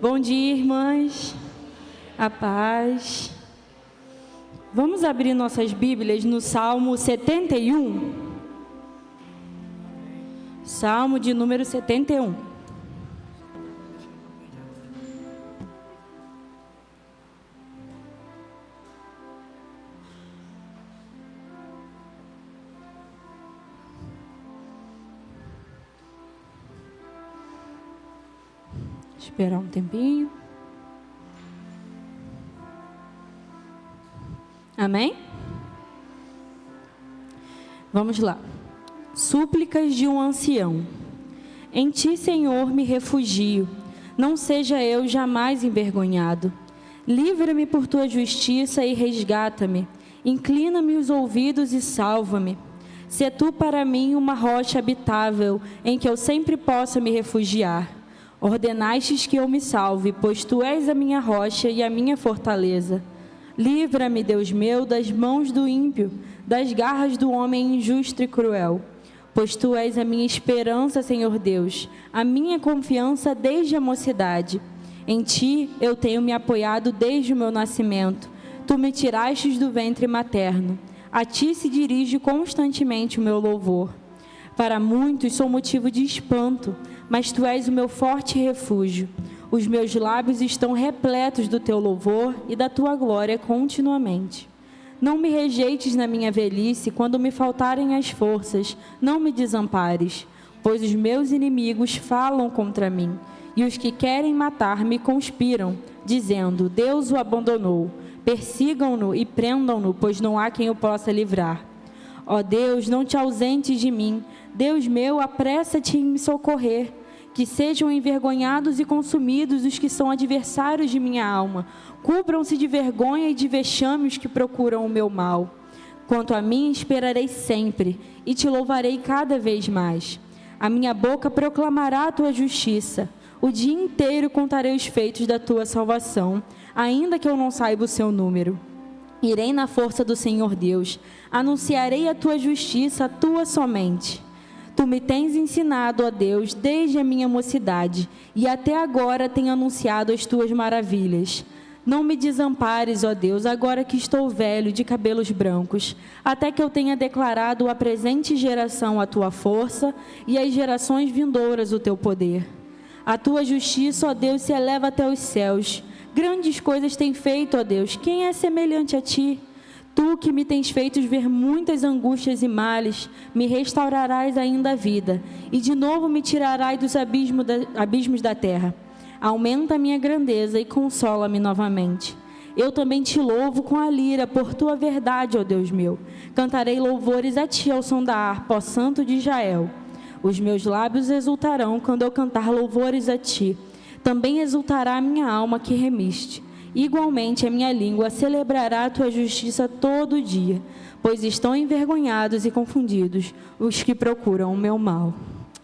Bom dia, irmãs. A paz. Vamos abrir nossas Bíblias no Salmo 71. Salmo de número 71. Esperar um tempinho. Amém? Vamos lá. Súplicas de um ancião. Em ti, Senhor, me refugio. Não seja eu jamais envergonhado. Livra-me por tua justiça e resgata-me. Inclina-me os ouvidos e salva-me. Se tu para mim uma rocha habitável, em que eu sempre possa me refugiar. Ordenastes que eu me salve, pois tu és a minha rocha e a minha fortaleza. Livra-me, Deus meu, das mãos do ímpio, das garras do homem injusto e cruel. Pois tu és a minha esperança, Senhor Deus, a minha confiança desde a mocidade. Em ti eu tenho me apoiado desde o meu nascimento. Tu me tirastes do ventre materno. A ti se dirige constantemente o meu louvor. Para muitos sou motivo de espanto, mas tu és o meu forte refúgio. Os meus lábios estão repletos do teu louvor e da tua glória continuamente. Não me rejeites na minha velhice, quando me faltarem as forças, não me desampares, pois os meus inimigos falam contra mim, e os que querem matar-me conspiram, dizendo, Deus o abandonou. Persigam-no e prendam-no, pois não há quem o possa livrar. Ó Deus, não te ausentes de mim. Deus meu, apressa-te em me socorrer. Que sejam envergonhados e consumidos os que são adversários de minha alma. Cubram-se de vergonha e de vexame os que procuram o meu mal. Quanto a mim, esperarei sempre e te louvarei cada vez mais. A minha boca proclamará a tua justiça. O dia inteiro contarei os feitos da tua salvação, ainda que eu não saiba o seu número. Irei na força do Senhor Deus, anunciarei a tua justiça, a tua somente. Tu me tens ensinado, ó Deus, desde a minha mocidade, e até agora tenho anunciado as tuas maravilhas. Não me desampares, ó Deus, agora que estou velho, de cabelos brancos, até que eu tenha declarado à presente geração a tua força e às gerações vindouras o teu poder. A tua justiça, ó Deus, se eleva até os céus. Grandes coisas tem feito, ó Deus, quem é semelhante a ti? Tu que me tens feito ver muitas angústias e males, me restaurarás ainda a vida, e de novo me tirarás dos abismos da terra. Aumenta a minha grandeza e consola-me novamente. Eu também te louvo com a lira, por tua verdade, ó Deus meu. Cantarei louvores a ti ao som da harpa, ó Santo de Israel. Os meus lábios exultarão quando eu cantar louvores a ti. Também exultará a minha alma que remiste. Igualmente a minha língua celebrará a tua justiça todo dia, pois estão envergonhados e confundidos os que procuram o meu mal.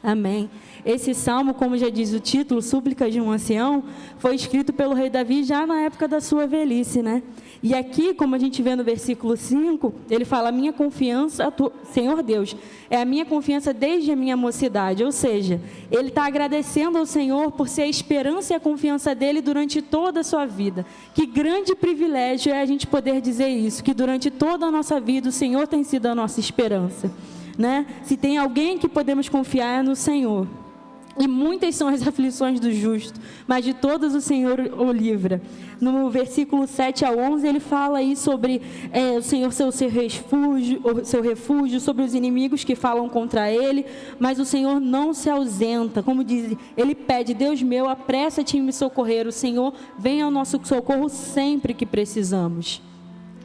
Amém. Esse salmo, como já diz o título, Súplicas de um Ancião, foi escrito pelo rei Davi já na época da sua velhice, né? E aqui, como a gente vê no versículo 5, ele fala, a minha confiança, Senhor Deus, é a minha confiança desde a minha mocidade. Ou seja, ele está agradecendo ao Senhor por ser a esperança e a confiança dele durante toda a sua vida. Que grande privilégio é a gente poder dizer isso, que durante toda a nossa vida o Senhor tem sido a nossa esperança, né? Se tem alguém que podemos confiar é no Senhor. E muitas são as aflições do justo, mas de todas o Senhor o livra. No versículo 7 a 11, ele fala aí sobre o Senhor ser o seu refúgio, sobre os inimigos que falam contra ele, mas o Senhor não se ausenta. Como diz, ele pede, Deus meu, apressa-te em me socorrer. O Senhor vem ao nosso socorro sempre que precisamos.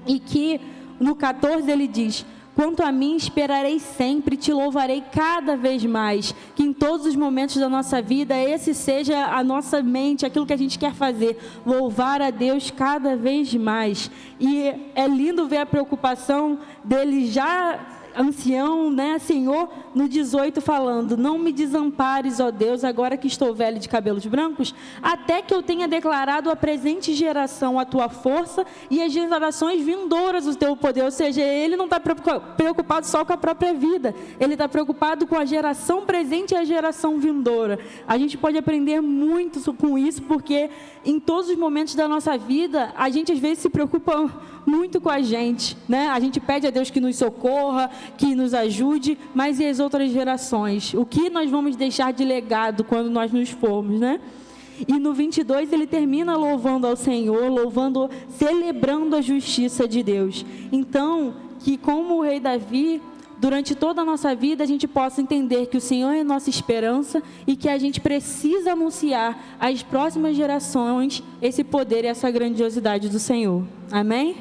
E que no 14 ele diz, quanto a mim, esperarei sempre, te louvarei cada vez mais. Que em todos os momentos da nossa vida, esse seja a nossa mente, aquilo que a gente quer fazer. Louvar a Deus cada vez mais. E é lindo ver a preocupação dele já ancião, né? Senhor, no 18 falando: não me desampares, ó Deus, agora que estou velho de cabelos brancos, até que eu tenha declarado à presente geração a tua força e as gerações vindouras o teu poder. Ou seja, ele não está preocupado só com a própria vida, ele está preocupado com a geração presente e a geração vindoura. A gente pode aprender muito com isso, porque em todos os momentos da nossa vida, a gente às vezes se preocupa muito com a gente, né? A gente pede a Deus que nos socorra, que nos ajude, mas e as outras gerações? O que nós vamos deixar de legado quando nós nos formos, né? E no 22 ele termina louvando ao Senhor, celebrando a justiça de Deus. Então, que como o rei Davi, durante toda a nossa vida, a gente possa entender que o Senhor é nossa esperança e que a gente precisa anunciar às próximas gerações esse poder e essa grandiosidade do Senhor. Amém?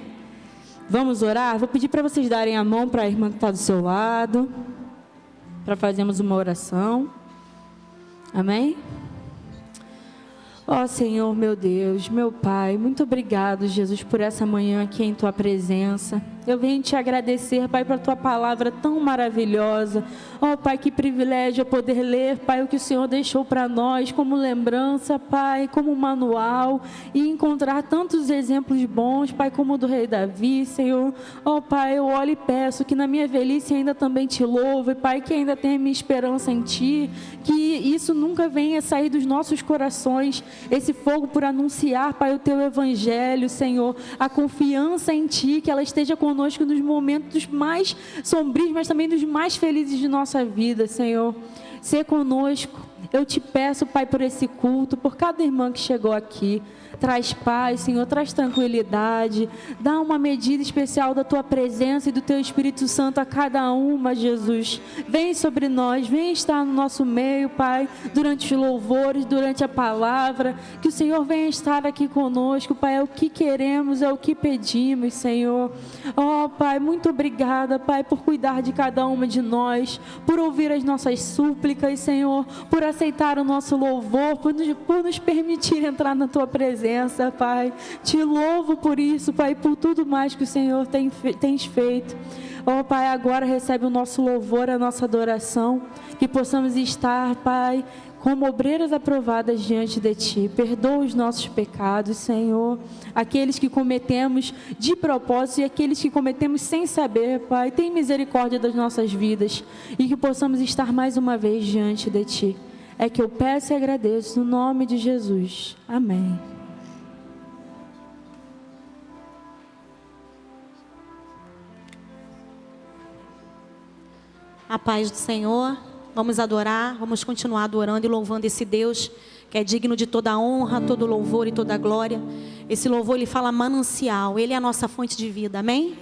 Vamos orar? Vou pedir para vocês darem a mão para a irmã que está do seu lado, para fazermos uma oração. Amém? Ó Senhor, meu Deus, meu Pai, muito obrigado, Jesus, por essa manhã aqui em Tua presença. Eu venho te agradecer, Pai, por Tua palavra tão maravilhosa. Ó Pai, que privilégio eu poder ler, Pai, o que o Senhor deixou para nós como lembrança, Pai, como manual, e encontrar tantos exemplos bons, Pai, como o do rei Davi, Senhor. Ó Pai, eu olho e peço que na minha velhice ainda também te louve, Pai, que ainda tenha minha esperança em Ti, que isso nunca venha sair dos nossos corações, esse fogo por anunciar, Pai, o Teu Evangelho, Senhor, a confiança em Ti, que ela esteja conosco nos momentos mais sombrios, mas também nos mais felizes de nossa vida, Senhor. Ser conosco. Eu te peço, Pai, por esse culto, por cada irmã que chegou aqui. Traz paz, Senhor, traz tranquilidade. Dá uma medida especial da Tua presença e do Teu Espírito Santo a cada uma, Jesus. Vem sobre nós, vem estar no nosso meio, Pai, durante os louvores, durante a palavra. Que o Senhor venha estar aqui conosco, Pai. É o que queremos, é o que pedimos, Senhor. Ó, Pai, muito obrigada, Pai, por cuidar de cada uma de nós, por ouvir as nossas súplicas, Senhor, por aceitar o nosso louvor, por nos permitir entrar na Tua presença, Pai. Te louvo por isso, Pai, por tudo mais que o Senhor tens feito. Ó, Pai, agora recebe o nosso louvor, a nossa adoração, que possamos estar, Pai, como obreiras aprovadas diante de Ti. Perdoa os nossos pecados, Senhor, aqueles que cometemos de propósito e aqueles que cometemos sem saber, Pai. Tem misericórdia das nossas vidas e que possamos estar mais uma vez diante de Ti. É que eu peço e agradeço no nome de Jesus. Amém. A paz do Senhor, vamos adorar, vamos continuar adorando e louvando esse Deus que é digno de toda a honra, todo louvor e toda a glória. Esse louvor, ele fala manancial, ele é a nossa fonte de vida, amém?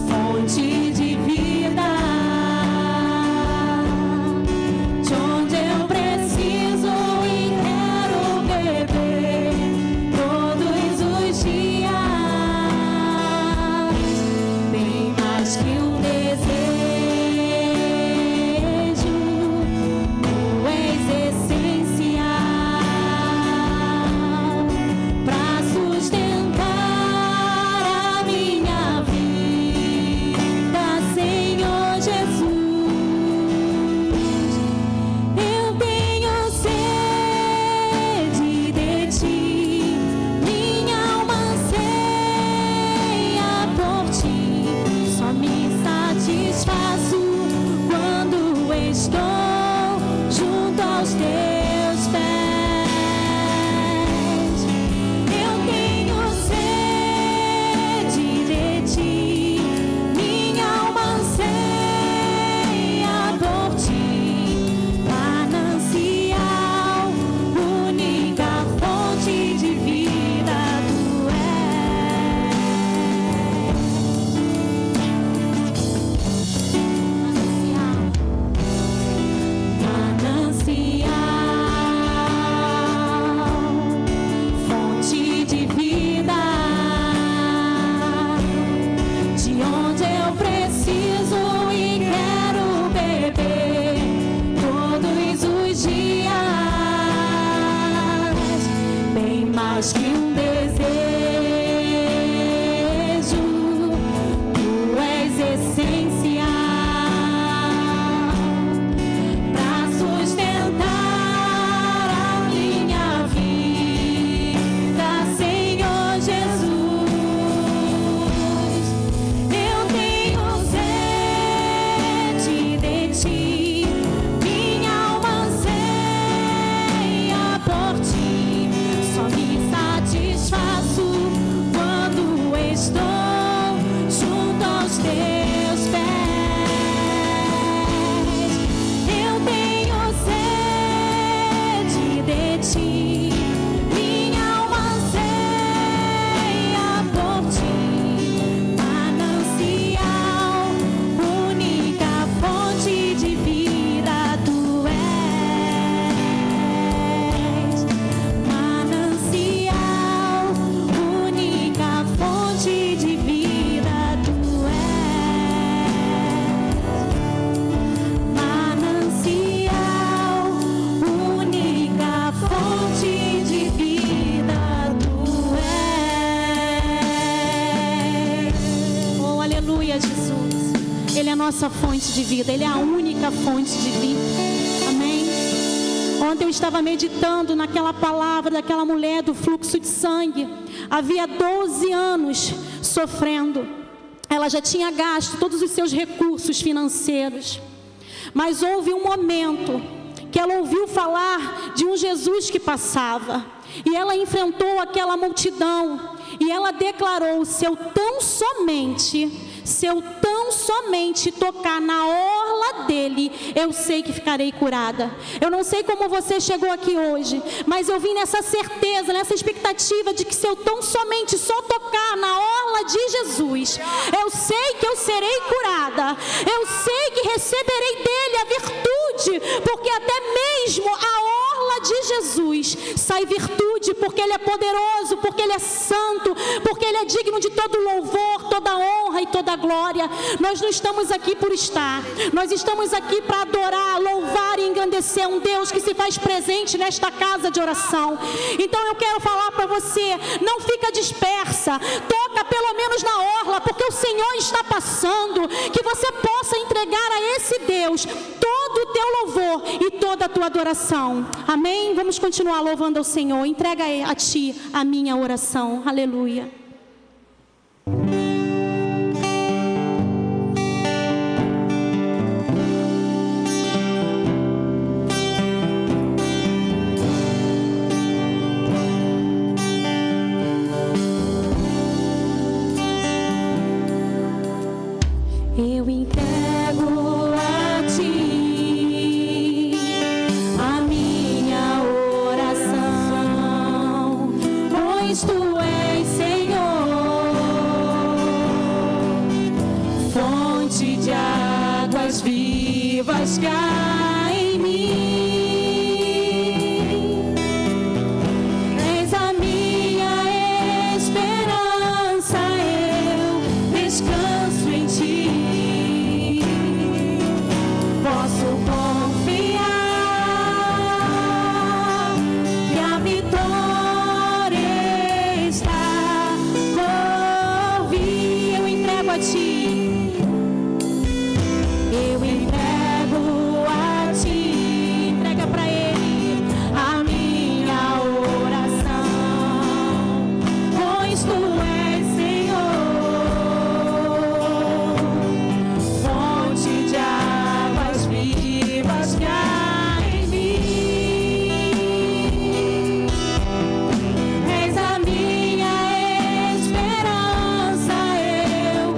Fonte de vida. mais que um desejo, tu és essencial para sustentar a minha vida, Senhor Jesus. Eu tenho sede de ti, minha alma anseia por ti. Só me satisfaço quando estou junto aos teus pés. Eu tenho sede de ti, minha alma anseia por ti. Manancial, única fonte de vida, tu és. Manancial, única fonte de vida, tu és. Manancial, única fonte de vida, tu és. Oh, aleluia, Jesus. Ele é a nossa fonte de vida, Ele é a única fonte de vida. Amém. Ontem eu estava meditando naquela palavra daquela mulher do fluxo de sangue. Havia 12 anos sofrendo. Ela já tinha gasto todos os seus recursos financeiros. Mas houve um momento que ela ouviu falar de um Jesus que passava. E ela enfrentou aquela multidão. E ela declarou: se eu tão somente tocar na orla dele, eu sei que ficarei curada. Eu não sei como você chegou aqui hoje, mas eu vim nessa certeza, nessa expectativa de que se eu tão somente só tocar na orla de Jesus, eu sei que eu serei curada. Eu sei que receberei dele a virtude, porque até mesmo a orla de Jesus sai virtude, porque ele é poderoso, porque ele é santo, porque ele é digno de todo louvor, toda honra e toda glória. Nós não estamos aqui por estar, nós estamos aqui para adorar, louvar e engrandecer um Deus que se faz presente nesta casa de oração. Então eu quero falar para você: não fica dispersa, toca pelo menos na orla, porque o Senhor está passando. Que você possa entregar a esse Deus todo o teu louvor e toda a tua adoração. Amém? Vamos continuar louvando ao Senhor. Entrega a ti a minha oração. Aleluia. Eu entrego a ti a minha oração, pois tu és, Senhor, fonte de águas vivas que há em mim. És a minha esperança, eu descanso em ti. Posso confiar que a vitória está por vir. Eu entrego a ti. Eu entrego a ti. Entrega para ele a minha oração, pois tu és, Senhor, fonte de águas vivas que há em mim. És a minha esperança, eu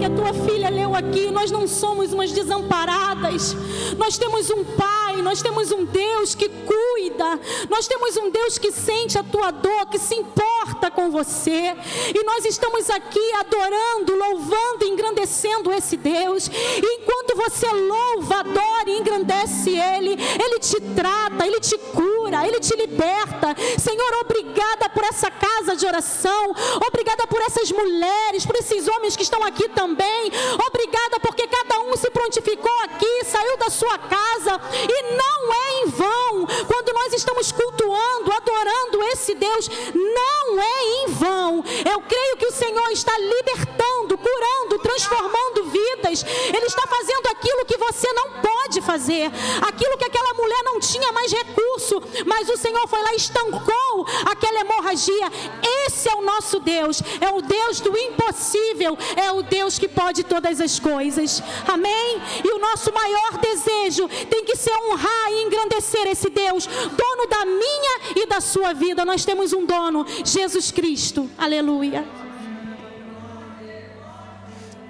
que a tua filha leu aqui, nós não somos umas desamparadas. Nós temos um Pai, nós temos um Deus que cuida, nós temos um Deus que sente a tua dor, que se importa com você. E nós estamos aqui adorando, louvando e engrandecendo esse Deus. E enquanto você louva, adora e engrandece Ele, Ele te trata, Ele te cura, Ele te liberta. Senhor, obrigada por essa casa de oração, obrigada por essas mulheres, por esses homens que estão aqui também. Obrigada porque cada um se prontificou aqui, saiu da sua casa, e não é em vão. Quando nós estamos cultuando, adorando esse Deus, não é em vão. Eu creio que o Senhor está libertando, curando, transformando vidas. Ele está fazendo aquilo que você não pode fazer, aquilo que aquela mulher não tinha mais recurso, mas o Senhor foi lá e estancou aquela hemorragia. Esse é o nosso Deus, é o Deus do impossível, é o Deus que pode todas as coisas. Amém? E o nosso maior desejo tem que ser honrar e engrandecer esse Deus, dono da minha e da sua vida. Nós temos um dono, Jesus Cristo. Aleluia.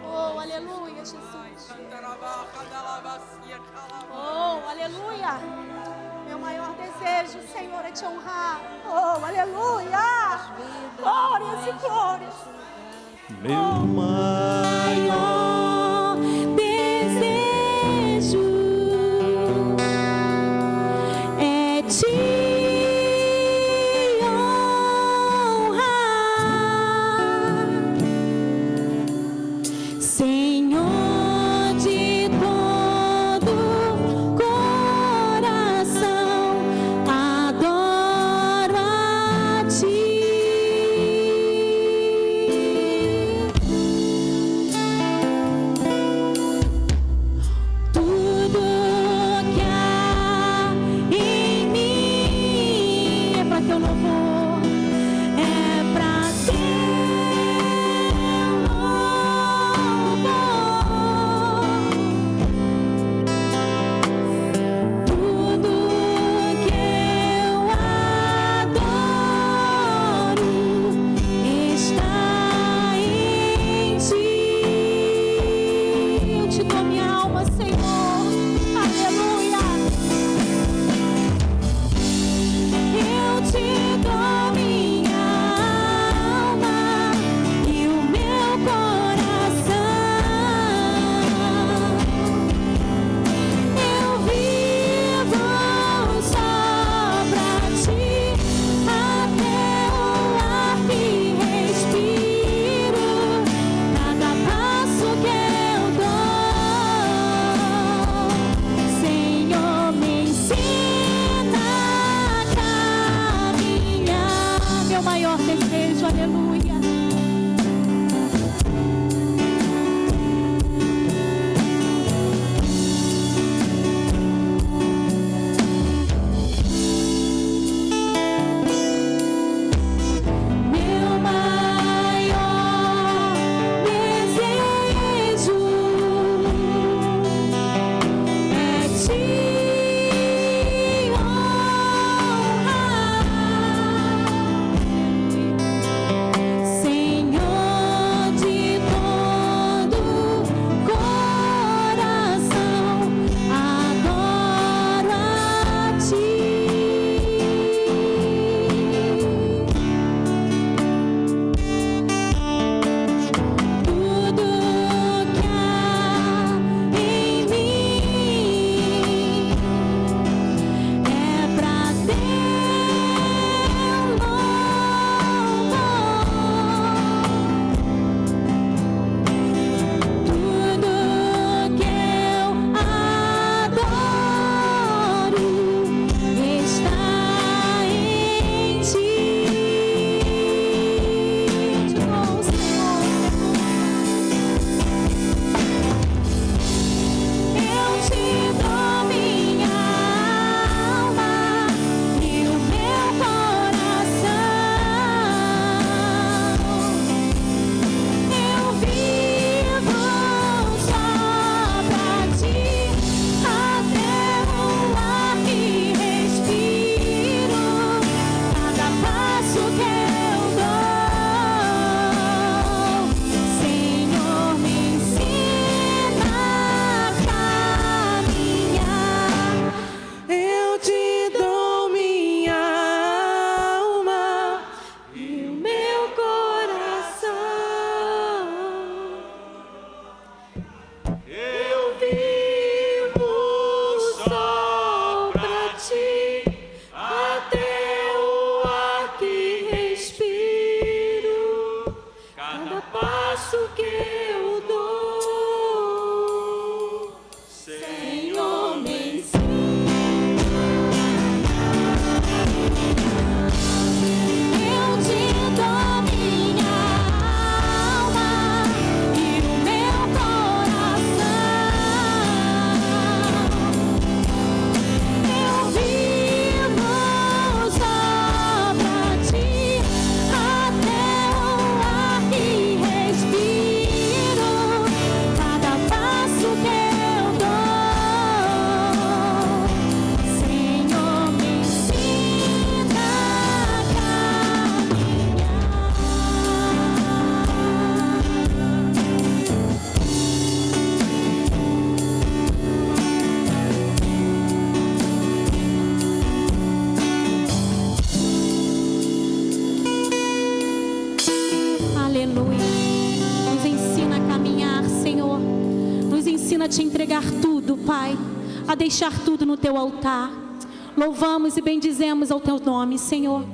Oh, aleluia, Jesus. Oh, aleluia. Meu maior desejo, Senhor, é te honrar. Oh, aleluia. Glórias e glórias. Meu Maior desejo é te Senhor, de todo coração, adoro a Ti. entregar tudo, Pai, a deixar tudo no Teu altar. Louvamos e bendizemos ao Teu nome, Senhor.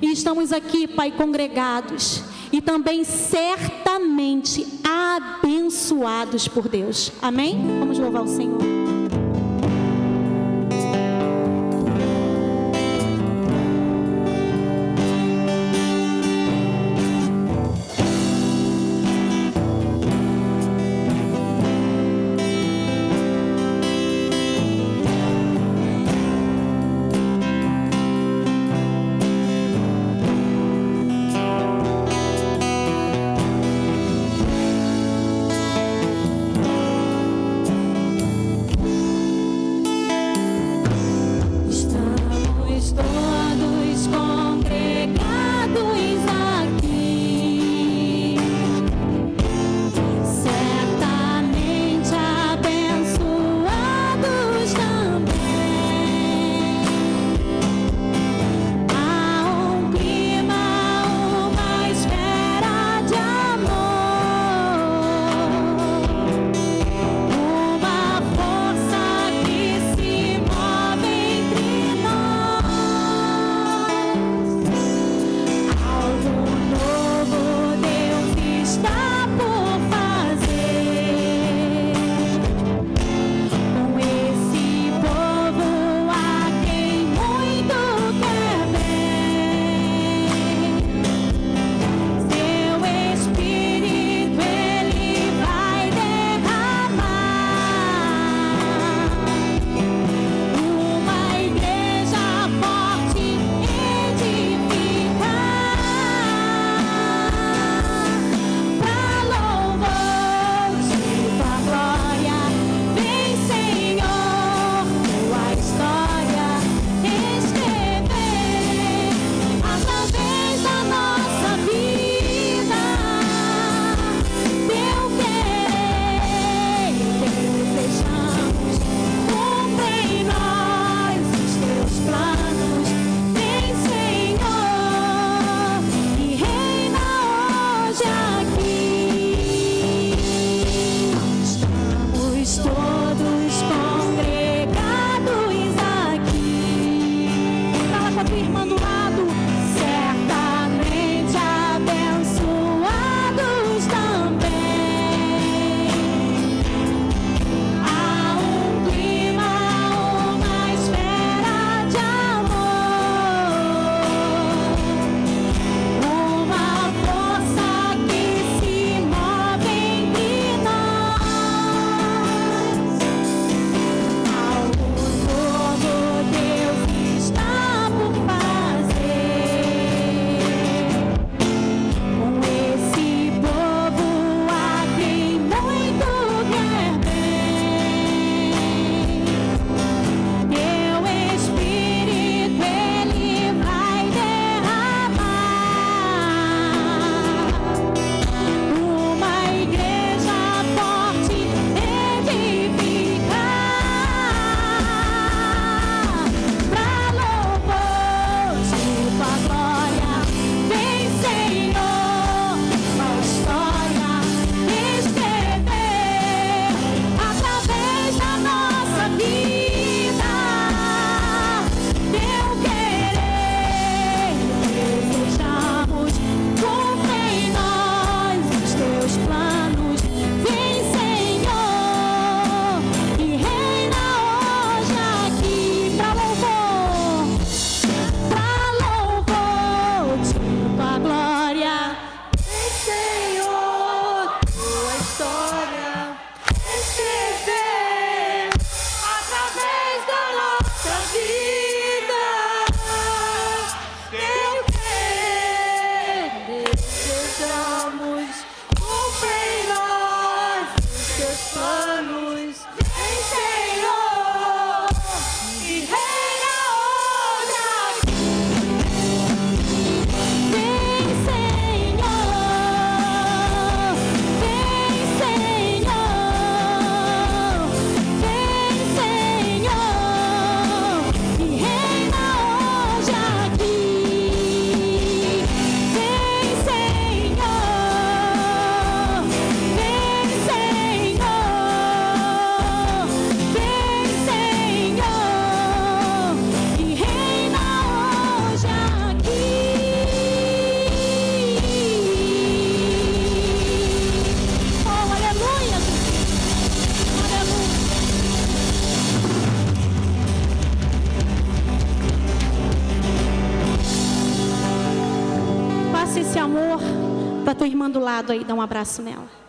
E estamos aqui, Pai, congregados e também certamente abençoados por Deus. Amém? Vamos louvar o Senhor. amor para tua irmã do lado aí, dá um abraço nela.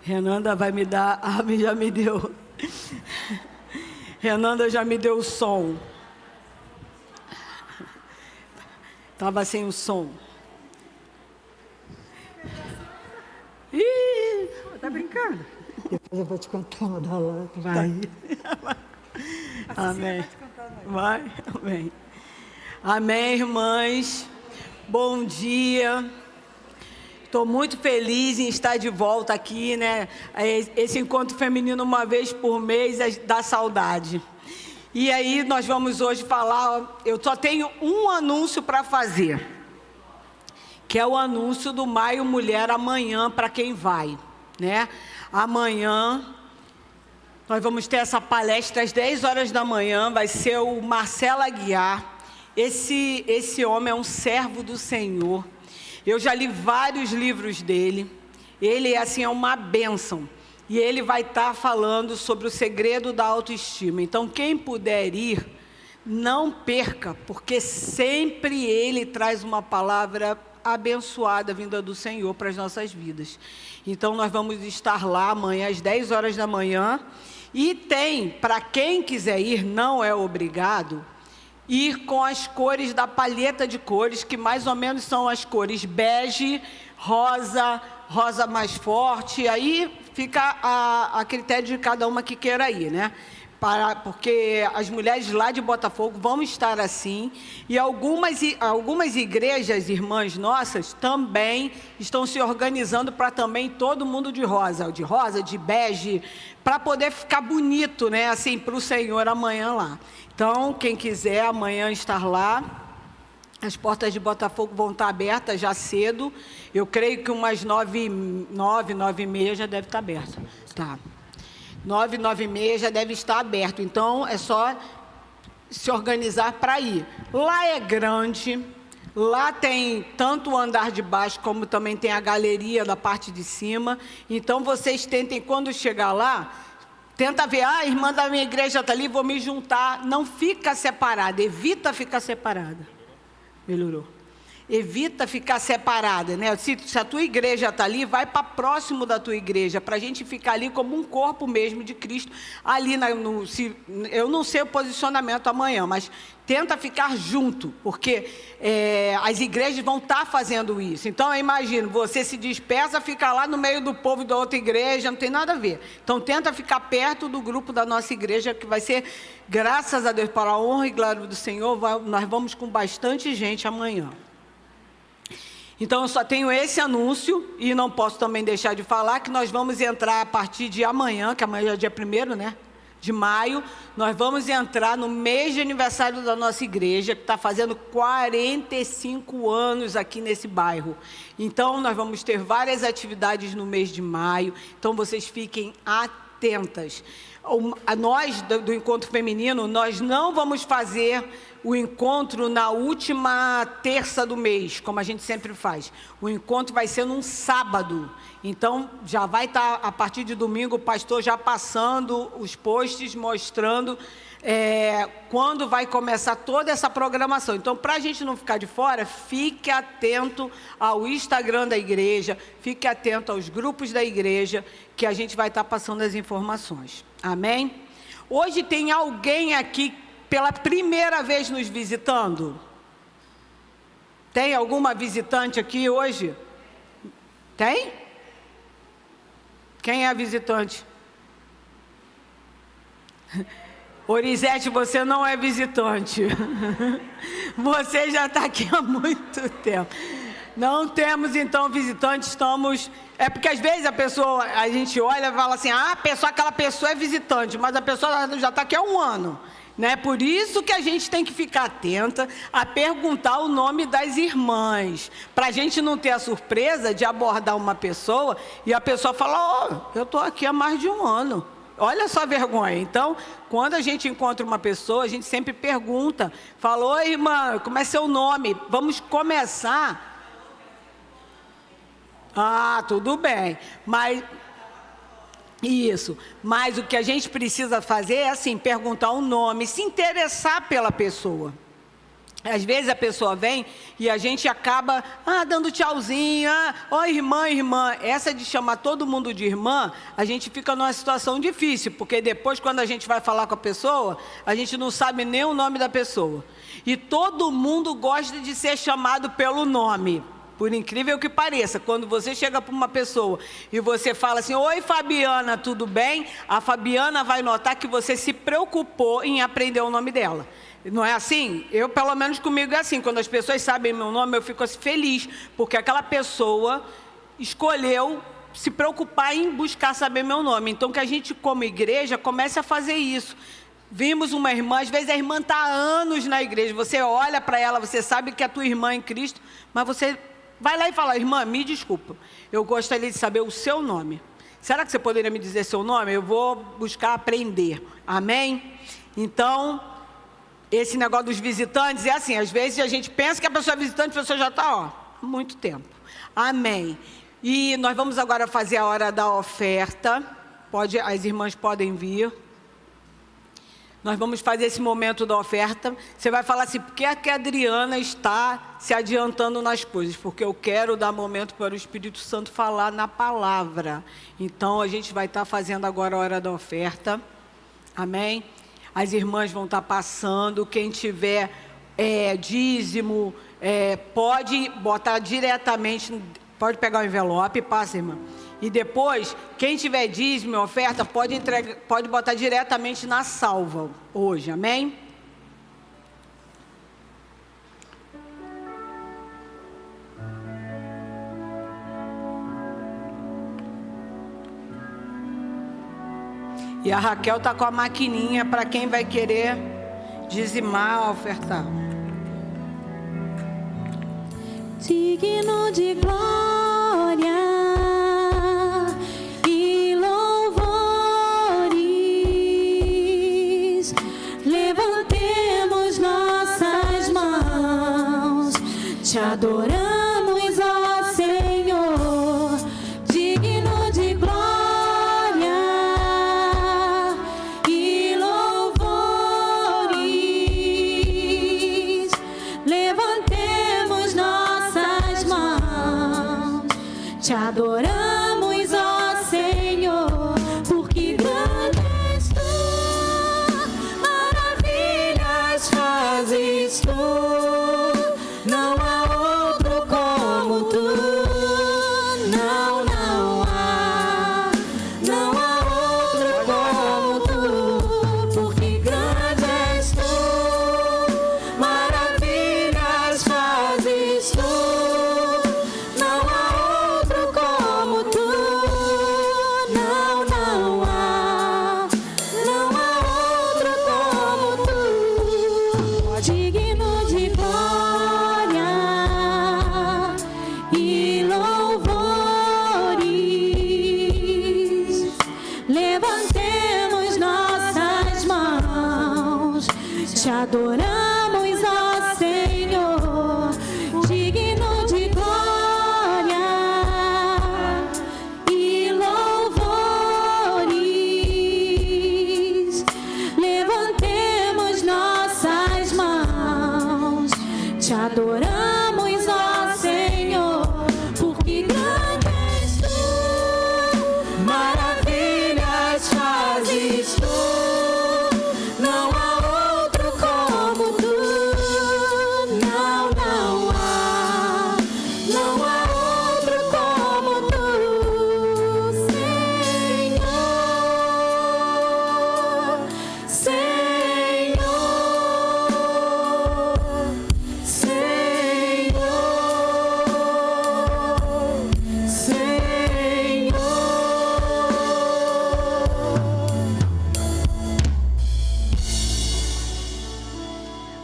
Renanda vai me dar, já me deu. Renanda já me deu o som. Estava sem o som. Ih, tá brincando? Depois eu vou te contar uma da lá. Vai. Amém. Vai, amém. Amém, irmãs. Bom dia. Estou muito feliz em estar de volta aqui, né? Esse encontro feminino uma vez por mês dá saudade. E aí nós vamos hoje falar, eu só tenho um anúncio para fazer, que é o anúncio do Maio Mulher amanhã para quem vai, né? Amanhã nós vamos ter essa palestra às 10 horas da manhã, vai ser o Marcelo Aguiar. Esse homem é um servo do Senhor. Eu já li vários livros dele. Ele assim é uma bênção. E ele vai estar falando sobre o segredo da autoestima. Então, quem puder ir, não perca, porque sempre ele traz uma palavra abençoada vinda do Senhor para as nossas vidas. Então, nós vamos estar lá amanhã às 10 horas da manhã. E tem, para quem quiser ir, não é obrigado, ir com as cores da palheta de cores, que mais ou menos são as cores bege, rosa, rosa mais forte. Aí fica a critério de cada uma que queira ir, né? Porque as mulheres lá de Botafogo vão estar assim, e algumas igrejas, irmãs nossas, também estão se organizando para também todo mundo de rosa, de bege, para poder ficar bonito, né? Assim, para o Senhor amanhã lá. Então, quem quiser amanhã estar lá, as portas de Botafogo vão estar abertas já cedo. Eu creio que umas 9h30 já deve estar aberto. Tá. 9h30 já deve estar aberto. Então, é só se organizar para ir. Lá é grande, lá tem tanto o andar de baixo, como também tem a galeria da parte de cima. Então, vocês tentem, quando chegar lá, tenta ver, a irmã da minha igreja está ali, vou me juntar. Não fica separada, evita ficar separada. Melhorou. Evita ficar separada, né? Se a tua igreja está ali, vai para próximo da tua igreja, para a gente ficar ali como um corpo mesmo de Cristo. Ali, eu não sei o posicionamento amanhã, mas tenta ficar junto, porque as igrejas vão estar fazendo isso. Então, eu imagino, você se dispersa, fica lá no meio do povo da outra igreja, não tem nada a ver. Então, tenta ficar perto do grupo da nossa igreja, que vai ser, graças a Deus, para a honra e glória do Senhor, nós vamos com bastante gente amanhã. Então, eu só tenho esse anúncio, e não posso também deixar de falar que nós vamos entrar a partir de amanhã, que amanhã é dia 1º, né? De maio, nós vamos entrar no mês de aniversário da nossa igreja, que está fazendo 45 anos aqui nesse bairro. Então, nós vamos ter várias atividades no mês de maio. Então, vocês fiquem atentos atentas. Nós, do Encontro Feminino, nós não vamos fazer o encontro na última terça do mês, como a gente sempre faz. O encontro vai ser num sábado. Então, já vai estar, a partir de domingo, o pastor já passando os posts, mostrando quando vai começar toda essa programação. Então, para a gente não ficar de fora, fique atento ao Instagram da igreja, fique atento aos grupos da igreja, que a gente vai estar passando as informações. Amém? Hoje tem alguém aqui pela primeira vez nos visitando? Tem alguma visitante aqui hoje? Tem? Quem é a visitante? Orizete, você não é visitante. Você já está aqui há muito tempo. Não temos, então, visitantes, estamos... É porque, às vezes, a gente olha e fala assim, aquela pessoa é visitante, mas a pessoa já está aqui há um ano. Né? Por isso que a gente tem que ficar atenta a perguntar o nome das irmãs, para a gente não ter a surpresa de abordar uma pessoa e a pessoa falar, eu estou aqui há mais de um ano. Olha só a vergonha. Então, quando a gente encontra uma pessoa, a gente sempre pergunta, fala, oi irmã, como é seu nome? Vamos começar... tudo bem, mas o que a gente precisa fazer é assim, perguntar o nome, se interessar pela pessoa. Às vezes a pessoa vem e a gente acaba dando tchauzinho, oi irmã. Essa de chamar todo mundo de irmã, a gente fica numa situação difícil, porque depois quando a gente vai falar com a pessoa, a gente não sabe nem o nome da pessoa. E todo mundo gosta de ser chamado pelo nome. Por incrível que pareça, quando você chega para uma pessoa e você fala assim, oi Fabiana, tudo bem? A Fabiana vai notar que você se preocupou em aprender o nome dela. Não é assim? Pelo menos comigo é assim, quando as pessoas sabem meu nome, eu fico assim, feliz, porque aquela pessoa escolheu se preocupar em buscar saber meu nome. Então, que a gente, como igreja, comece a fazer isso. Vimos uma irmã, às vezes a irmã está há anos na igreja, você olha para ela, você sabe que é a tua irmã em Cristo, mas você... vai lá e fala, irmã, me desculpa, eu gostaria de saber o seu nome. Será que você poderia me dizer seu nome? Eu vou buscar aprender. Amém? Então, esse negócio dos visitantes é assim, às vezes a gente pensa que a pessoa é visitante, a pessoa já está, há muito tempo. Amém. E nós vamos agora fazer a hora da oferta. As irmãs podem vir. Nós vamos fazer esse momento da oferta. Você vai falar assim, por que a Adriana está se adiantando nas coisas? Porque eu quero dar momento para o Espírito Santo falar na palavra. Então, a gente vai estar fazendo agora a hora da oferta. Amém? As irmãs vão estar passando. Quem tiver dízimo, pode botar diretamente, pode pegar o envelope, passa, irmã. E depois, quem tiver dízimo e oferta, pode botar diretamente na salva hoje, amém? E a Raquel está com a maquininha para quem vai querer dizimar, ofertar. Digno de glória e louvores, levantemos nossas mãos, te adoramos, ó Senhor, digno de glória e louvores, levantemos nossas mãos, te adoramos, ó Senhor, porque grande és tu, maravilhas fazes tu, não há outro como tu, não há outro como tu, porque grande és tu, maravilhas fazes tu, não há outro como tu. adoramos, ó Senhor, porque grande és tu, maravilhas fazes tu, não há outro como tu, não há outro como tu, Senhor,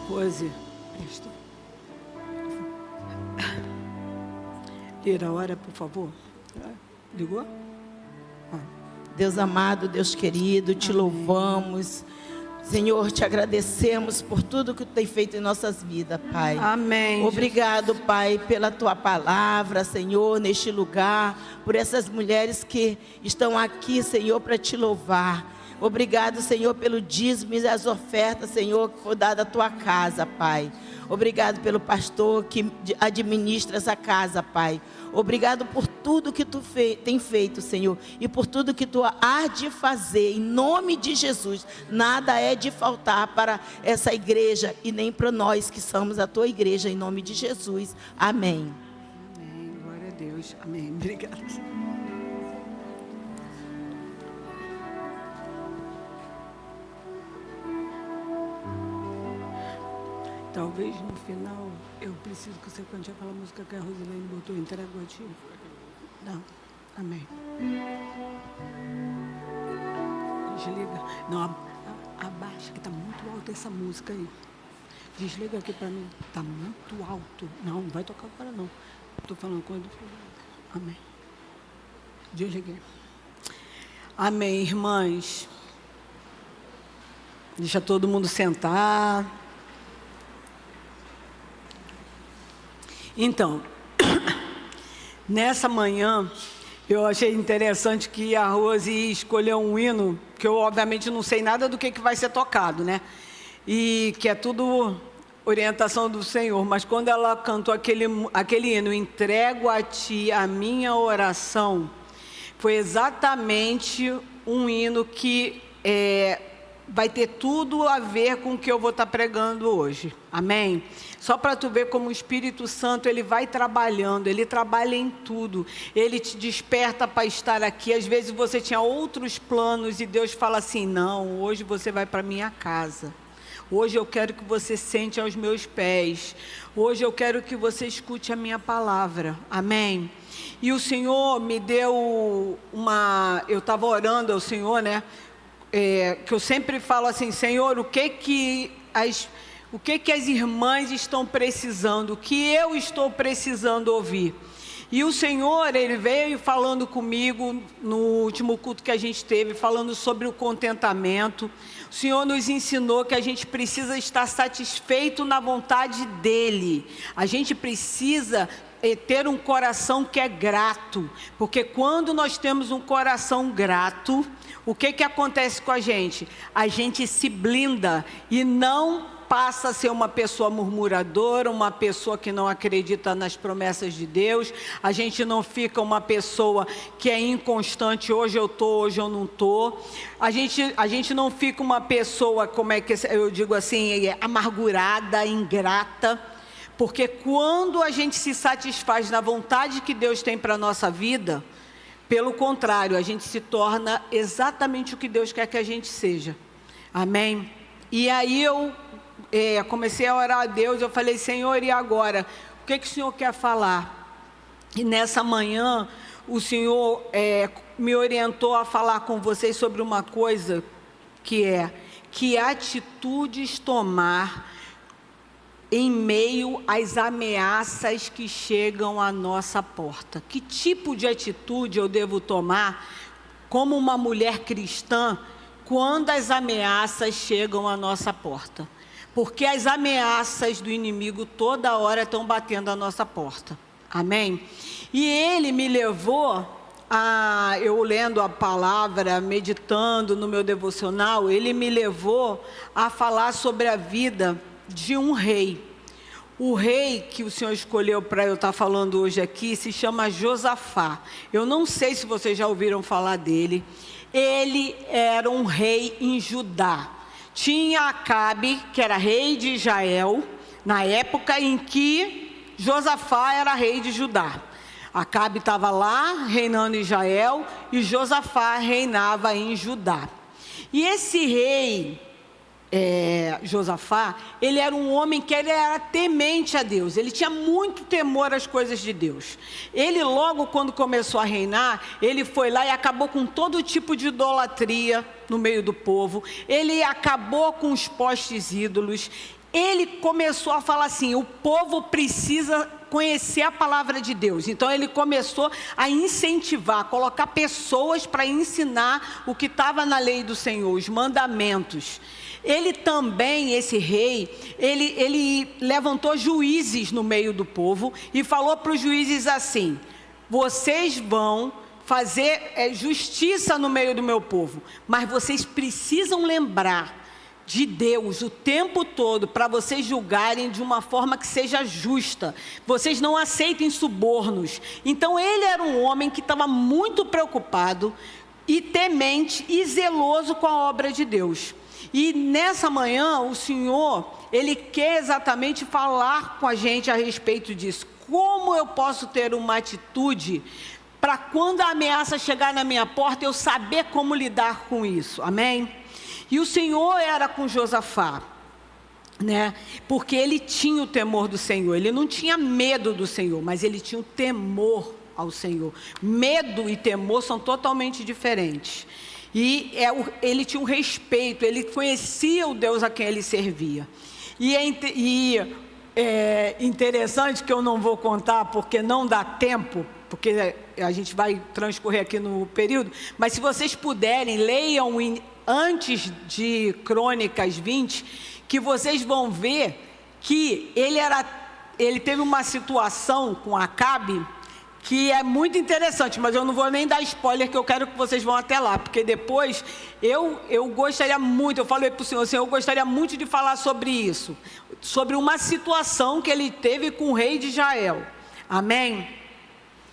Rose, presta. Ler a hora, por favor. Ligou? Deus amado, Deus querido, te louvamos. Senhor, te agradecemos por tudo que tu tem feito em nossas vidas, Pai. Amém. Obrigado, Pai, pela tua palavra, Senhor, neste lugar, por essas mulheres que estão aqui, Senhor, para te louvar. Obrigado, Senhor, pelo dízimo e as ofertas, Senhor, que foi dada à tua casa, Pai. Obrigado pelo pastor que administra essa casa, Pai. Obrigado por tudo que tu tem feito, Senhor, e por tudo que tu há de fazer, em nome de Jesus. Nada é de faltar para essa igreja e nem para nós que somos a tua igreja, em nome de Jesus. Amém. Amém. Glória a Deus. Amém. Obrigada. Talvez no final eu preciso que você cante aquela música que a Rosilene botou, entrego a ti. Não. Amém. Desliga. Não, abaixa, que está muito alta essa música aí. Desliga aqui para mim. Está muito alto. Não vai tocar agora não. Estou falando quando. Amém. Desliguei. Amém, irmãs. Deixa todo mundo sentar. Então, nessa manhã, eu achei interessante que a Rose escolheu um hino, que eu obviamente não sei nada do que vai ser tocado, né? E que é tudo orientação do Senhor, mas quando ela cantou aquele hino, entrego a ti a minha oração, foi exatamente um hino que vai ter tudo a ver com o que eu vou estar pregando hoje. Amém? Só para tu ver como o Espírito Santo, ele vai trabalhando, ele trabalha em tudo. Ele te desperta para estar aqui. Às vezes você tinha outros planos e Deus fala assim, não, hoje você vai para minha casa. Hoje eu quero que você sente aos meus pés. Hoje eu quero que você escute a minha palavra. Amém? E o Senhor me deu eu estava orando ao Senhor, né? Que eu sempre falo assim, Senhor, o que as irmãs estão precisando, o que eu estou precisando ouvir. E o Senhor, Ele veio falando comigo no último culto que a gente teve, falando sobre o contentamento. O Senhor nos ensinou que a gente precisa estar satisfeito na vontade dEle. A gente precisa ter um coração que é grato, porque quando nós temos um coração grato, o que acontece com a gente? A gente se blinda e não passa a ser uma pessoa murmuradora, uma pessoa que não acredita nas promessas de Deus. A gente não fica uma pessoa que é inconstante, hoje eu estou, hoje eu não estou. A gente não fica uma pessoa, como é que eu digo assim, amargurada, ingrata. Porque quando a gente se satisfaz na vontade que Deus tem para a nossa vida, pelo contrário, a gente se torna exatamente o que Deus quer que a gente seja. Amém? E aí eu comecei a orar a Deus, eu falei, Senhor, e agora? O que o Senhor quer falar? E nessa manhã, o Senhor me orientou a falar com vocês sobre uma coisa que atitudes tomar em meio às ameaças que chegam à nossa porta. Que tipo de atitude eu devo tomar como uma mulher cristã quando as ameaças chegam à nossa porta? Porque as ameaças do inimigo toda hora estão batendo à nossa porta. Amém? E ele me levou eu lendo a palavra, meditando no meu devocional, ele me levou a falar sobre a vida de um rei. O rei que o Senhor escolheu para eu estar falando hoje aqui se chama Josafá. Eu não sei se vocês já ouviram falar dele. Ele era um rei em Judá. Tinha Acabe, que era rei de Israel, na época em que Josafá era rei de Judá. Acabe estava lá, reinando em Israel, e Josafá reinava em Judá. E esse rei, Josafá, ele era um homem que ele era temente a Deus, ele tinha muito temor às coisas de Deus. Ele logo quando começou a reinar, ele foi lá e acabou com todo tipo de idolatria no meio do povo, ele acabou com os postes ídolos, ele começou a falar assim, o povo precisa conhecer a palavra de Deus. Então ele começou a incentivar, a colocar pessoas para ensinar o que estava na lei do Senhor, os mandamentos. Ele também, esse rei, ele levantou juízes no meio do povo e falou para os juízes assim, vocês vão fazer justiça no meio do meu povo, mas vocês precisam lembrar de Deus o tempo todo para vocês julgarem de uma forma que seja justa. Vocês não aceitem subornos. Então ele era um homem que estava muito preocupado e temente e zeloso com a obra de Deus. E nessa manhã o Senhor, Ele quer exatamente falar com a gente a respeito disso. Como eu posso ter uma atitude para quando a ameaça chegar na minha porta, eu saber como lidar com isso, amém? E o Senhor era com Josafá, né? Porque ele tinha o temor do Senhor, ele não tinha medo do Senhor, mas ele tinha o temor ao Senhor. Medo e temor são totalmente diferentes. E ele tinha um respeito, ele conhecia o Deus a quem ele servia. E é interessante que eu não vou contar, porque não dá tempo, porque a gente vai transcorrer aqui no período, mas se vocês puderem, leiam antes de Crônicas 20, que vocês vão ver que ele teve uma situação com Acabe, que é muito interessante, mas eu não vou nem dar spoiler, que eu quero que vocês vão até lá, porque depois eu gostaria muito, eu falei para o Senhor, eu gostaria muito de falar sobre isso, sobre uma situação que ele teve com o rei de Israel, amém?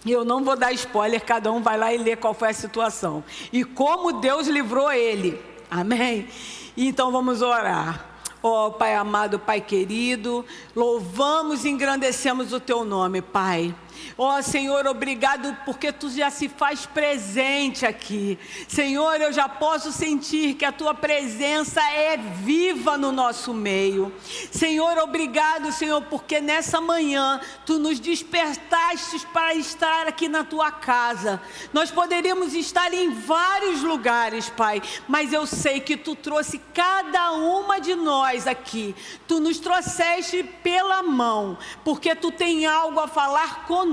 E eu não vou dar spoiler, cada um vai lá e lê qual foi a situação, e como Deus livrou ele, amém? Então vamos orar. Ó Pai amado, Pai querido, louvamos e engrandecemos o Teu nome, Pai. Ó Senhor, obrigado porque Tu já se faz presente aqui. Senhor, eu já posso sentir que a Tua presença é viva no nosso meio. Senhor, obrigado, Senhor, porque nessa manhã Tu nos despertaste para estar aqui na Tua casa. Nós poderíamos estar em vários lugares, Pai, mas eu sei que Tu trouxe cada uma de nós aqui. Tu nos trouxeste pela mão, porque Tu tem algo a falar conosco.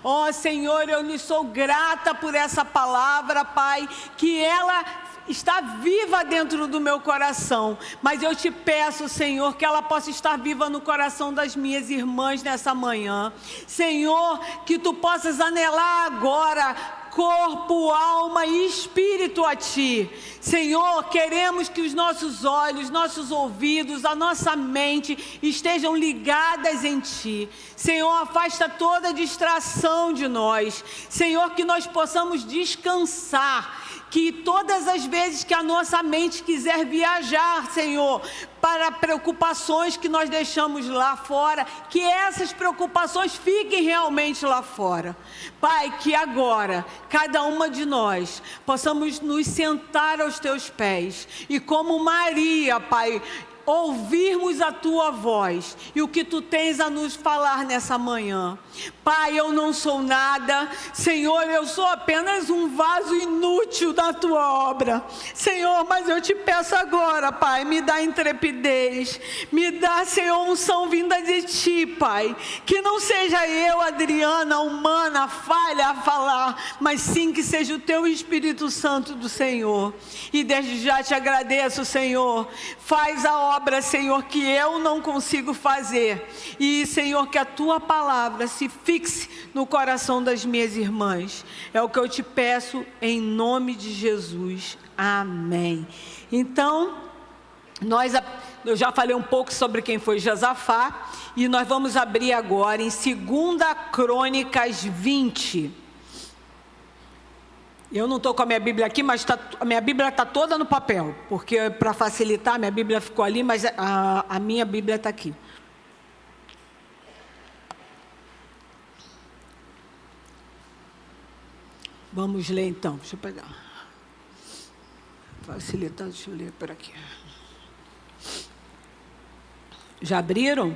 Ó Senhor, eu lhe sou grata por essa palavra, Pai, que ela está viva dentro do meu coração, mas eu te peço, Senhor, que ela possa estar viva no coração das minhas irmãs nessa manhã. Senhor, que Tu possas anelar agora corpo, alma e espírito a Ti. Senhor, queremos que os nossos olhos, nossos ouvidos, a nossa mente estejam ligadas em Ti. Senhor, afasta toda distração de nós. Senhor, que nós possamos descansar, que todas as vezes que a nossa mente quiser viajar, Senhor, para preocupações que nós deixamos lá fora, que essas preocupações fiquem realmente lá fora. Pai, que agora, cada uma de nós, possamos nos sentar aos Teus pés e como Maria, Pai, ouvirmos a Tua voz e o que Tu tens a nos falar nessa manhã. Pai, eu não sou nada, Senhor, eu sou apenas um vaso inútil da Tua obra, Senhor, mas eu Te peço agora, Pai, me dá intrepidez, me dá, Senhor, unção vinda de Ti, Pai, que não seja eu, Adriana, humana, falha a falar, mas sim que seja o Teu Espírito Santo do Senhor. E desde já Te agradeço, Senhor, faz a obra, Senhor, que eu não consigo fazer, e Senhor, que a Tua palavra se fixe no coração das minhas irmãs, é o que eu Te peço em nome de Jesus, amém. Então, nós eu já falei um pouco sobre quem foi Josafá, e nós vamos abrir agora em 2 Crônicas 20. Eu não estou com a minha Bíblia aqui, mas a minha Bíblia está toda no papel, porque para facilitar, a minha Bíblia ficou ali, mas a minha Bíblia está aqui. Vamos ler então, deixa eu pegar. Facilitar, deixa eu ler por aqui. Já abriram?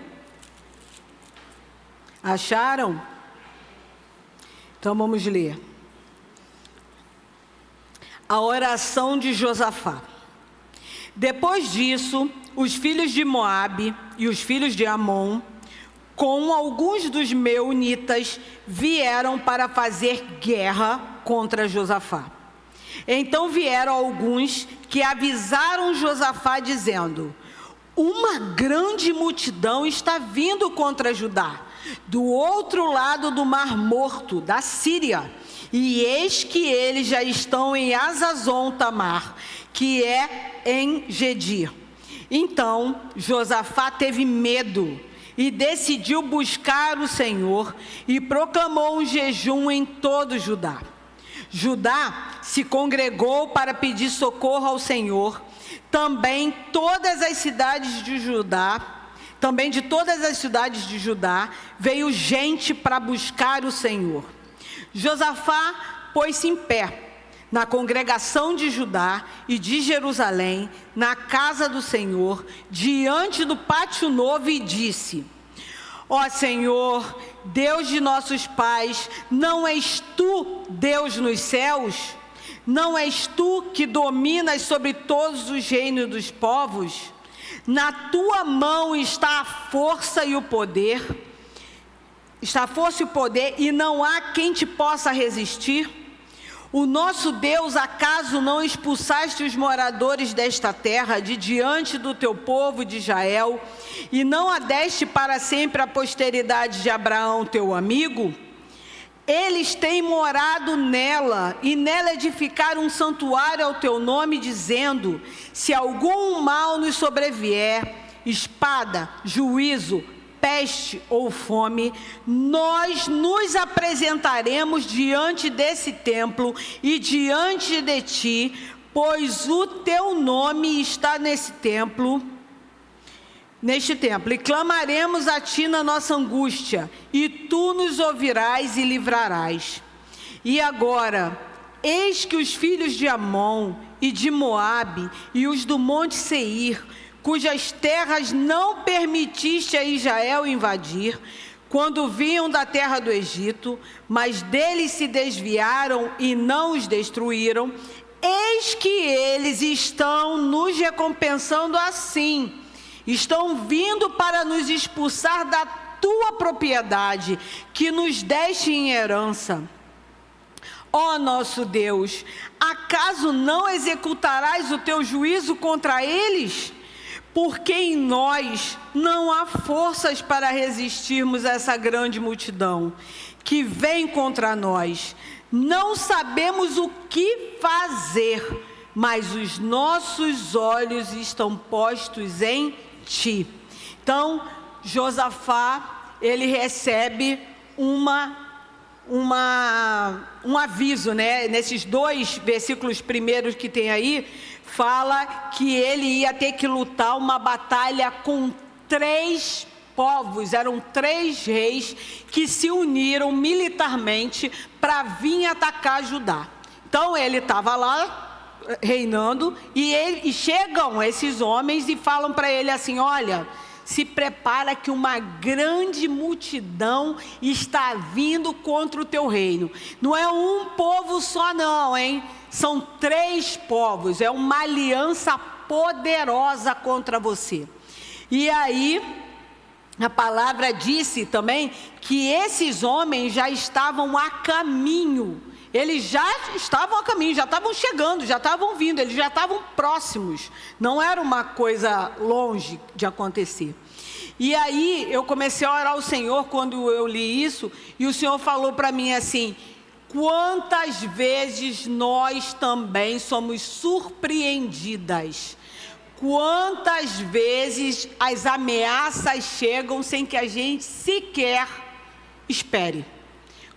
Acharam? Então vamos ler. A oração de Josafá. Depois disso, os filhos de Moabe e os filhos de Amon, com alguns dos meunitas, vieram para fazer guerra contra Josafá. Então vieram alguns que avisaram Josafá dizendo: uma grande multidão está vindo contra Judá, do outro lado do Mar Morto, da Síria, e eis que eles já estão em Hazazon Tamar, que é em Gedir. Então Josafá teve medo e decidiu buscar o Senhor e proclamou um jejum em todo Judá. Judá se congregou para pedir socorro ao Senhor. Também de todas as cidades de Judá, veio gente para buscar o Senhor. Josafá pôs-se em pé na congregação de Judá e de Jerusalém, na casa do Senhor, diante do pátio novo, e disse: ó Senhor, Deus de nossos pais, não és tu Deus nos céus? Não és tu que dominas sobre todos os reinos dos povos? Na tua mão está a força e o poder. Está a força e o poder, e não há quem te possa resistir. O nosso Deus, acaso não expulsaste os moradores desta terra de diante do teu povo de Israel, e não a deste para sempre a posteridade de Abraão, teu amigo? Eles têm morado nela, e nela edificaram um santuário ao teu nome, dizendo: se algum mal nos sobrevier, espada, juízo, peste ou fome, nós nos apresentaremos diante desse templo e diante de ti, pois o teu nome está neste templo, e clamaremos a ti na nossa angústia, e tu nos ouvirás e livrarás. E agora, eis que os filhos de Amon e de Moabe e os do monte Seir, cujas terras não permitiste a Israel invadir, quando vinham da terra do Egito, mas deles se desviaram e não os destruíram, eis que eles estão nos recompensando assim, estão vindo para nos expulsar da tua propriedade, que nos deste em herança. Ó nosso Deus, acaso não executarás o teu juízo contra eles? Porque em nós não há forças para resistirmos a essa grande multidão que vem contra nós. Não sabemos o que fazer, mas os nossos olhos estão postos em ti. Então, Josafá, ele recebe um aviso, né? Nesses 2 versículos primeiros que tem aí, fala que ele ia ter que lutar uma batalha com 3 povos, eram 3 reis que se uniram militarmente para vir atacar Judá. Então ele estava lá reinando e chegam esses homens e falam para ele assim: olha, se prepara que uma grande multidão está vindo contra o teu reino. Não é um povo só não, hein? São 3 povos, é uma aliança poderosa contra você. E aí, a palavra disse também que esses homens já estavam a caminho. Eles já estavam a caminho, já estavam chegando, já estavam vindo, eles já estavam próximos. Não era uma coisa longe de acontecer. E aí, eu comecei a orar ao Senhor quando eu li isso, e o Senhor falou para mim assim: quantas vezes nós também somos surpreendidas Quantas vezes as ameaças chegam sem que a gente sequer espere?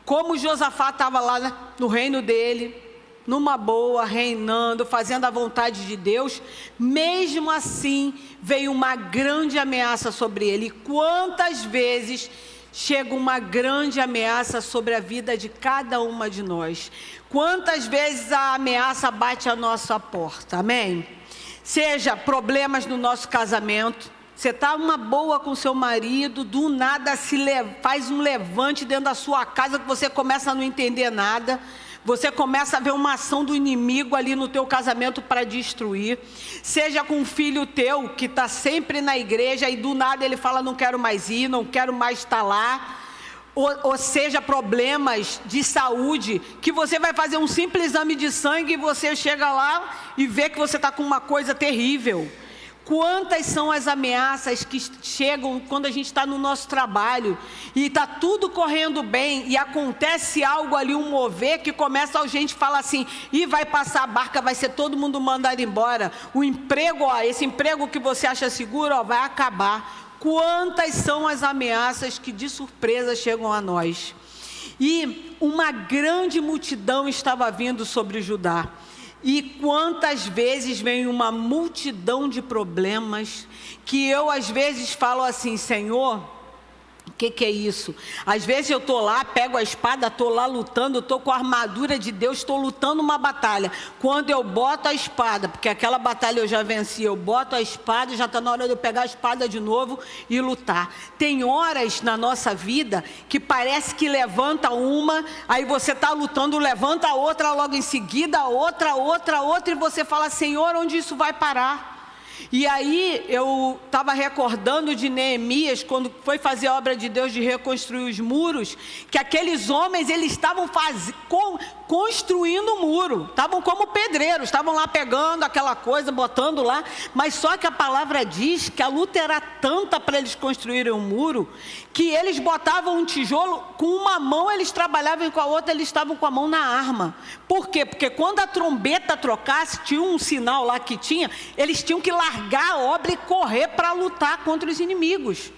Como Josafá estava lá no reino dele, numa boa, reinando, fazendo a vontade de Deus, mesmo assim veio uma grande ameaça sobre ele. Quantas vezes chega uma grande ameaça sobre a vida de cada uma de nós? Quantas vezes a ameaça bate à nossa porta? Amém? Seja problemas no nosso casamento. Você está uma boa com seu marido, do nada faz um levante dentro da sua casa que você começa a não entender nada. Você começa a ver uma ação do inimigo ali no teu casamento para destruir. Seja com um filho teu que está sempre na igreja e do nada ele fala: não quero mais ir, não quero mais estar lá. Ou seja, problemas de saúde, que você vai fazer um simples exame de sangue e você chega lá e vê que você está com uma coisa terrível. Quantas são as ameaças que chegam quando a gente está no nosso trabalho e está tudo correndo bem e acontece algo ali, um mover, que começa a gente falar assim: e vai passar a barca, vai ser todo mundo mandado embora, o emprego, ó, esse emprego que você acha seguro, ó, vai acabar. Quantas são as ameaças que de surpresa chegam a nós? E uma grande multidão estava vindo sobre Judá. E quantas vezes vem uma multidão de problemas que eu às vezes falo assim: Senhor, o que é isso? Às vezes eu estou lá, pego a espada, estou lá lutando, estou com a armadura de Deus, estou lutando uma batalha. Quando eu boto a espada, porque aquela batalha eu já venci, eu boto a espada e já está na hora de eu pegar a espada de novo e lutar. Tem horas na nossa vida que parece que levanta uma, aí você está lutando, levanta a outra, logo em seguida outra, e você fala: Senhor, onde isso vai parar? E aí eu estava recordando de Neemias, quando foi fazer a obra de Deus de reconstruir os muros, que aqueles homens, eles estavam construindo o muro, estavam como pedreiros, estavam lá pegando aquela coisa, botando lá, mas só que a palavra diz que a luta era tanta para eles construírem um muro, que eles botavam um tijolo, com uma mão eles trabalhavam e com a outra eles estavam com a mão na arma. Por quê? Porque quando a trombeta trocasse, tinha um sinal lá que tinha, eles tinham que largar a obra e correr para lutar contra os inimigos.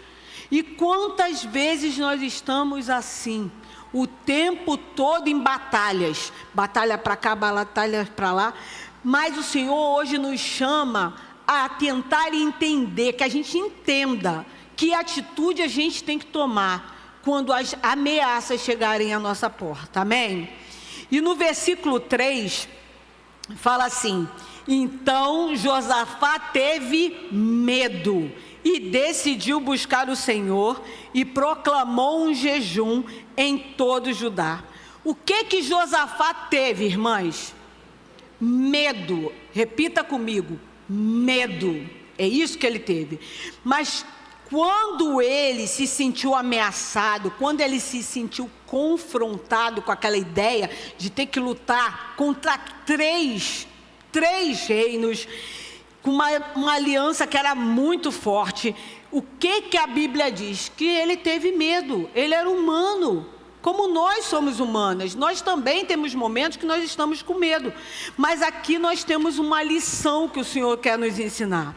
E quantas vezes nós estamos assim, o tempo todo em batalhas, batalha para cá, batalha para lá, mas o Senhor hoje nos chama a tentar entender, que a gente entenda que atitude a gente tem que tomar quando as ameaças chegarem à nossa porta, amém? E no versículo 3, fala assim: então Josafá teve medo e decidiu buscar o Senhor e proclamou um jejum em todo Judá. O que Josafá teve, irmãs? Medo. Repita comigo: medo. É isso que ele teve. Mas quando ele se sentiu ameaçado, quando ele se sentiu confrontado com aquela ideia de ter que lutar contra três reinos, com uma aliança que era muito forte, o que a Bíblia diz? Que ele teve medo. Ele era humano, como nós somos humanas. Nós também temos momentos que nós estamos com medo, mas aqui nós temos uma lição que o Senhor quer nos ensinar.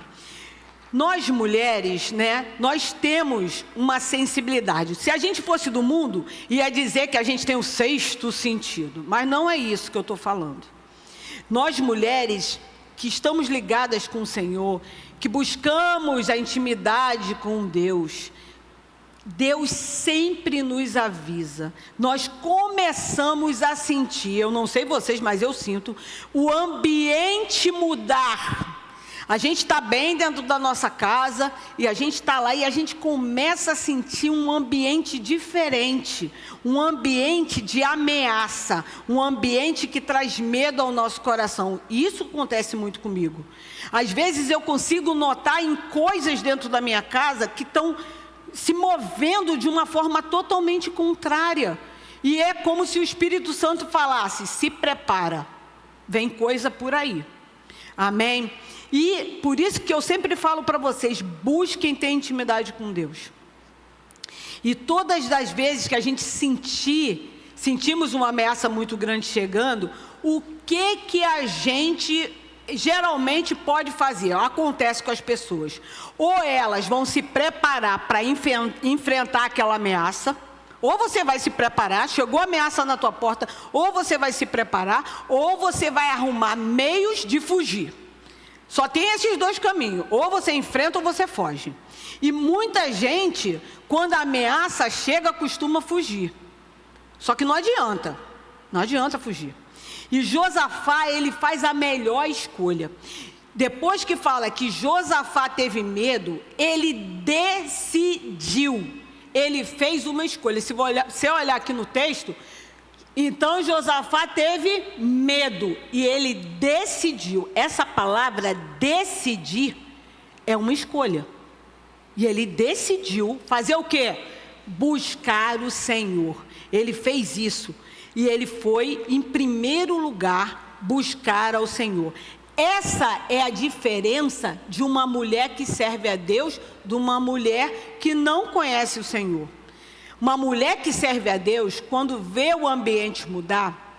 Nós mulheres, né, nós temos uma sensibilidade. Se a gente fosse do mundo, ia dizer que a gente tem o sexto sentido, mas não é isso que eu estou falando. Nós mulheres que estamos ligadas com o Senhor, que buscamos a intimidade com Deus, Deus sempre nos avisa. Nós começamos a sentir, eu não sei vocês, mas eu sinto, o ambiente mudar. A gente está bem dentro da nossa casa e a gente está lá e a gente começa a sentir um ambiente diferente, um ambiente de ameaça, um ambiente que traz medo ao nosso coração. E isso acontece muito comigo. Às vezes eu consigo notar em coisas dentro da minha casa que estão se movendo de uma forma totalmente contrária. E é como se o Espírito Santo falasse: se prepara, vem coisa por aí. Amém? E por isso que eu sempre falo para vocês: busquem ter intimidade com Deus. E todas as vezes que a gente sentimos uma ameaça muito grande chegando, o que a gente geralmente pode fazer, acontece com as pessoas, ou elas vão se preparar para enfrentar aquela ameaça, ou você vai se preparar, chegou a ameaça na tua porta, ou você vai se preparar, ou você vai arrumar meios de fugir. Só tem esses dois caminhos, ou você enfrenta ou você foge. E muita gente, quando a ameaça chega, costuma fugir. Só que não adianta fugir. E Josafá, ele faz a melhor escolha. Depois que fala que Josafá teve medo, ele decidiu. Ele fez uma escolha. Se você olhar aqui no texto, então Josafá teve medo e ele decidiu. Essa palavra decidir é uma escolha. E ele decidiu fazer o quê? Buscar o Senhor. Ele fez isso. E ele foi, em primeiro lugar, buscar ao Senhor. Essa é a diferença de uma mulher que serve a Deus de uma mulher que não conhece o Senhor. Uma mulher que serve a Deus, quando vê o ambiente mudar,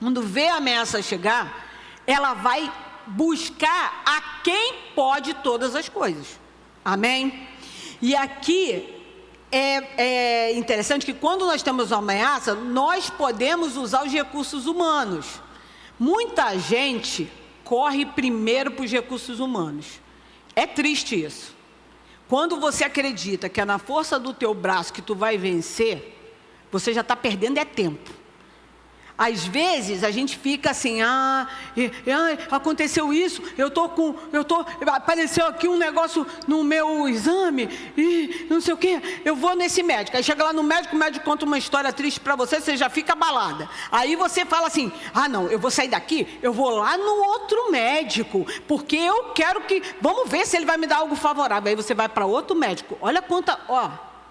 quando vê a ameaça chegar, ela vai buscar a quem pode todas as coisas. Amém? E aqui é interessante que quando nós temos uma ameaça, nós podemos usar os recursos humanos. Muita gente corre primeiro para os recursos humanos. É triste isso. Quando você acredita que é na força do teu braço que tu vai vencer, você já está perdendo tempo. Às vezes a gente fica assim, aconteceu isso, apareceu aqui um negócio no meu exame, e não sei o que, eu vou nesse médico. Aí chega lá no médico, o médico conta uma história triste para você, você já fica abalada. Aí você fala assim, não, eu vou sair daqui, eu vou lá no outro médico, porque eu quero vamos ver se ele vai me dar algo favorável. Aí você vai para outro médico, olha quanta,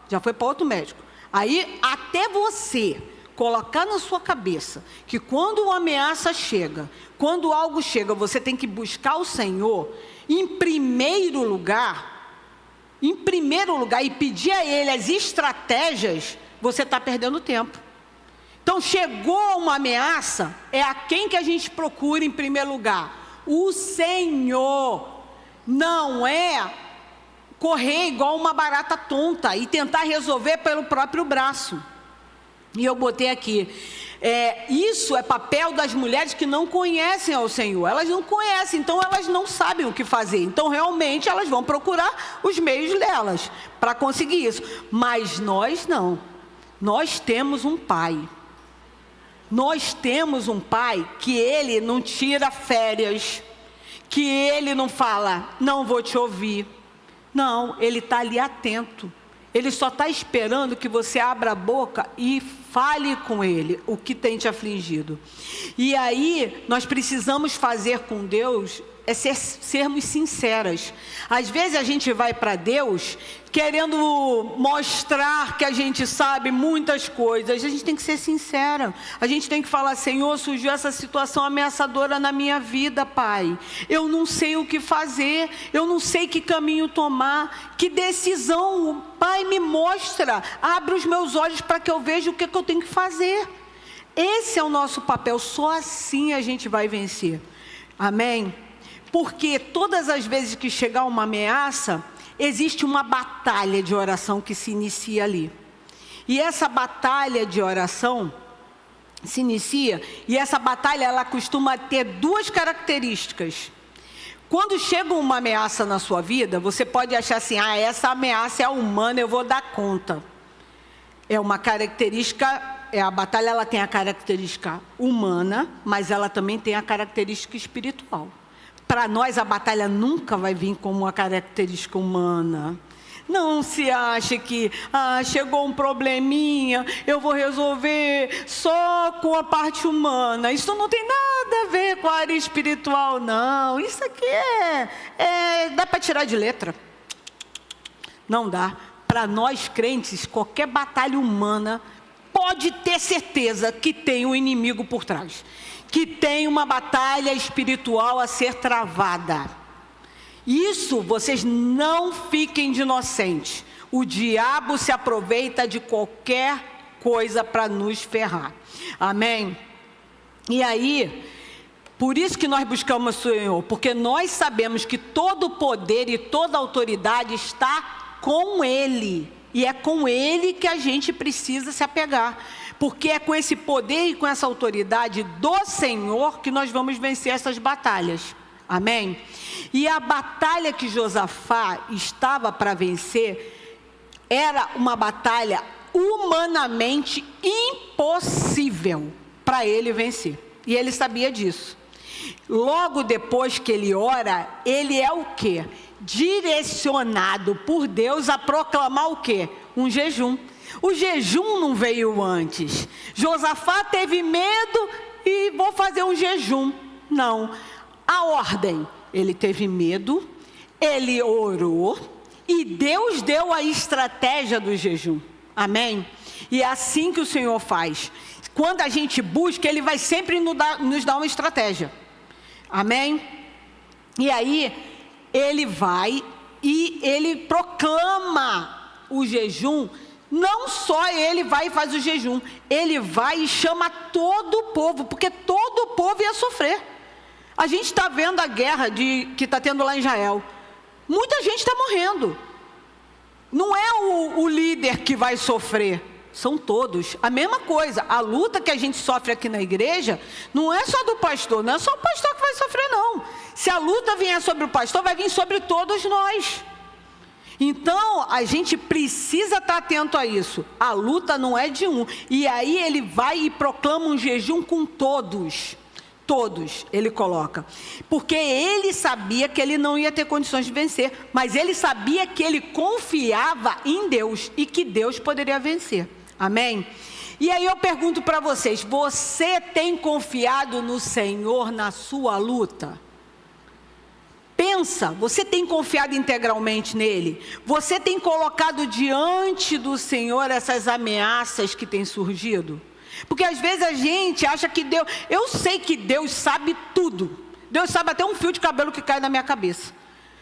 já foi para outro médico. Aí até você colocar na sua cabeça que quando uma ameaça chega, quando algo chega, você tem que buscar o Senhor, em primeiro lugar, e pedir a Ele as estratégias, você está perdendo tempo. Então chegou uma ameaça, é a quem que a gente procura em primeiro lugar? O Senhor. Não é correr igual uma barata tonta e tentar resolver pelo próprio braço. E eu botei aqui, isso é papel das mulheres que não conhecem ao Senhor. Elas não conhecem, então elas não sabem o que fazer. Então realmente elas vão procurar os meios delas para conseguir isso. Mas nós não. Nós temos um Pai. Nós temos um Pai que Ele não tira férias, que Ele não fala, não vou te ouvir. Não, Ele está ali atento. Ele só está esperando que você abra a boca e fale com Ele o que tem te afligido. E aí, nós precisamos fazer com Deus sermos sinceras. Às vezes a gente vai para Deus querendo mostrar que a gente sabe muitas coisas. A gente tem que ser sincera. A gente tem que falar, Senhor, surgiu essa situação ameaçadora na minha vida, Pai. Eu não sei o que fazer. Eu não sei que caminho tomar. Que decisão, Pai, me mostra. Abre os meus olhos para que eu veja o que eu tenho que fazer. Esse é o nosso papel. Só assim a gente vai vencer. Amém? Porque todas as vezes que chegar uma ameaça, existe uma batalha de oração que se inicia ali. E essa batalha de oração se inicia, e essa batalha ela costuma ter duas características. Quando chega uma ameaça na sua vida, você pode achar assim, essa ameaça é humana, eu vou dar conta. É uma característica, a batalha ela tem a característica humana, mas ela também tem a característica espiritual. Para nós, a batalha nunca vai vir como uma característica humana. Não se ache que, chegou um probleminha, eu vou resolver só com a parte humana. Isso não tem nada a ver com a área espiritual, não. Isso aqui dá para tirar de letra. Não dá. Para nós crentes, qualquer batalha humana, pode ter certeza que tem um inimigo por trás. Que tem uma batalha espiritual a ser travada. Isso, vocês não fiquem de inocentes. O diabo se aproveita de qualquer coisa para nos ferrar. Amém? E aí, Por isso que nós buscamos o Senhor, porque nós sabemos que todo o poder e toda a autoridade está com Ele. E é com Ele que a gente precisa se apegar. Porque é com esse poder e com essa autoridade do Senhor que nós vamos vencer essas batalhas. Amém? E a batalha que Josafá estava para vencer era uma batalha humanamente impossível para ele vencer. E ele sabia disso. Logo depois que ele ora, ele é o quê? Direcionado por Deus a proclamar o quê? Um jejum. O jejum não veio antes. Josafá teve medo e vou fazer um jejum. Não. A ordem. Ele teve medo, ele orou e Deus deu a estratégia do jejum. Amém? E é assim que o Senhor faz. Quando a gente busca, Ele vai sempre nos dar uma estratégia. Amém? E aí, Ele vai e Ele proclama o jejum. Não só Ele vai e faz o jejum, Ele vai e chama todo o povo, porque todo o povo ia sofrer. A gente está vendo a guerra que está tendo lá em Israel. Muita gente está morrendo. Não é o líder que vai sofrer, são todos. A mesma coisa, a luta que a gente sofre aqui na igreja, não é só do pastor, não é só o pastor que vai sofrer não. Se a luta vier sobre o pastor, vai vir sobre todos nós. Então, a gente precisa estar atento a isso. A luta não é de um. E aí ele vai e proclama um jejum com todos. Todos, ele coloca. Porque ele sabia que ele não ia ter condições de vencer. Mas ele sabia que ele confiava em Deus e que Deus poderia vencer. Amém? E aí eu pergunto para vocês, você tem confiado no Senhor na sua luta? Pensa, você tem confiado integralmente nele? Você tem colocado diante do Senhor essas ameaças que têm surgido? Porque às vezes a gente acha que Deus... Eu sei que Deus sabe tudo. Deus sabe até um fio de cabelo que cai na minha cabeça.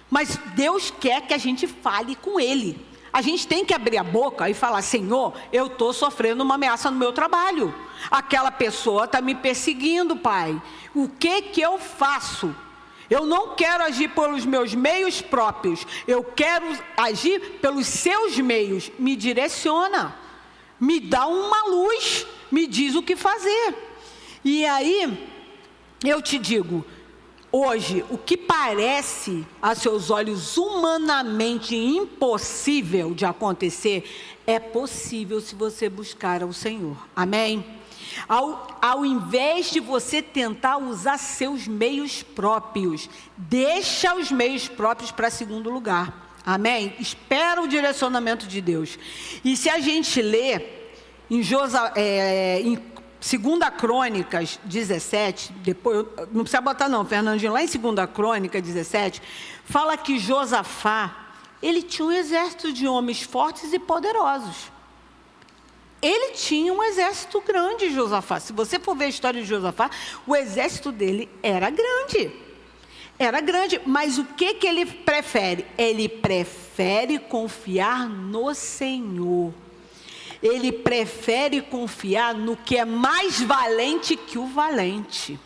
Mas Deus quer que a gente fale com Ele. A gente tem que abrir a boca e falar, Senhor, eu estou sofrendo uma ameaça no meu trabalho. Aquela pessoa está me perseguindo, Pai. O que eu faço? Eu não quero agir pelos meus meios próprios. Eu quero agir pelos seus meios. Me direciona. Me dá uma luz. Me diz o que fazer. E aí, eu te digo, hoje, o que parece a seus olhos humanamente impossível de acontecer, é possível se você buscar ao Senhor. Amém? Ao invés de você tentar usar seus meios próprios, deixa os meios próprios para segundo lugar. Amém? Espera o direcionamento de Deus. E se a gente lê em 2 Crônicas 17, depois, não precisa botar não, Fernandinho, lá em 2 Crônicas 17, fala que Josafá, ele tinha um exército de homens fortes e poderosos. Ele tinha um exército grande, Josafá. Se você for ver a história de Josafá, o exército dele era grande. Era grande, mas o que ele prefere? Ele prefere confiar no Senhor. Ele prefere confiar no que é mais valente que o valente.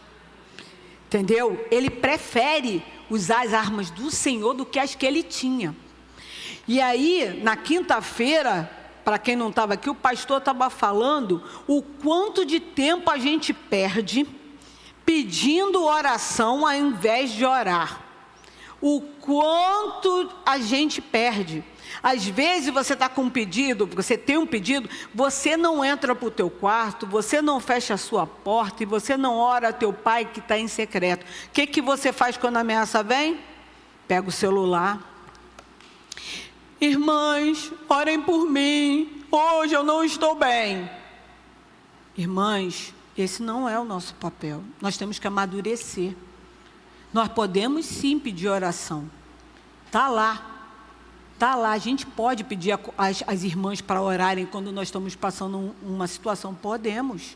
Entendeu? Ele prefere usar as armas do Senhor do que as que ele tinha. E aí, na quinta-feira, para quem não estava aqui, o pastor estava falando o quanto de tempo a gente perde pedindo oração ao invés de orar. O quanto a gente perde. Às vezes você está com um pedido, você tem um pedido, você não entra para o teu quarto, você não fecha a sua porta e você não ora a teu pai que está em secreto. O que você faz quando a ameaça vem? Pega o celular. Irmãs, orem por mim, hoje eu não estou bem. Irmãs, esse não é o nosso papel. Nós temos que amadurecer. Nós podemos sim pedir oração. Está lá. Está lá, a gente pode pedir as irmãs para orarem quando nós estamos passando uma situação. Podemos.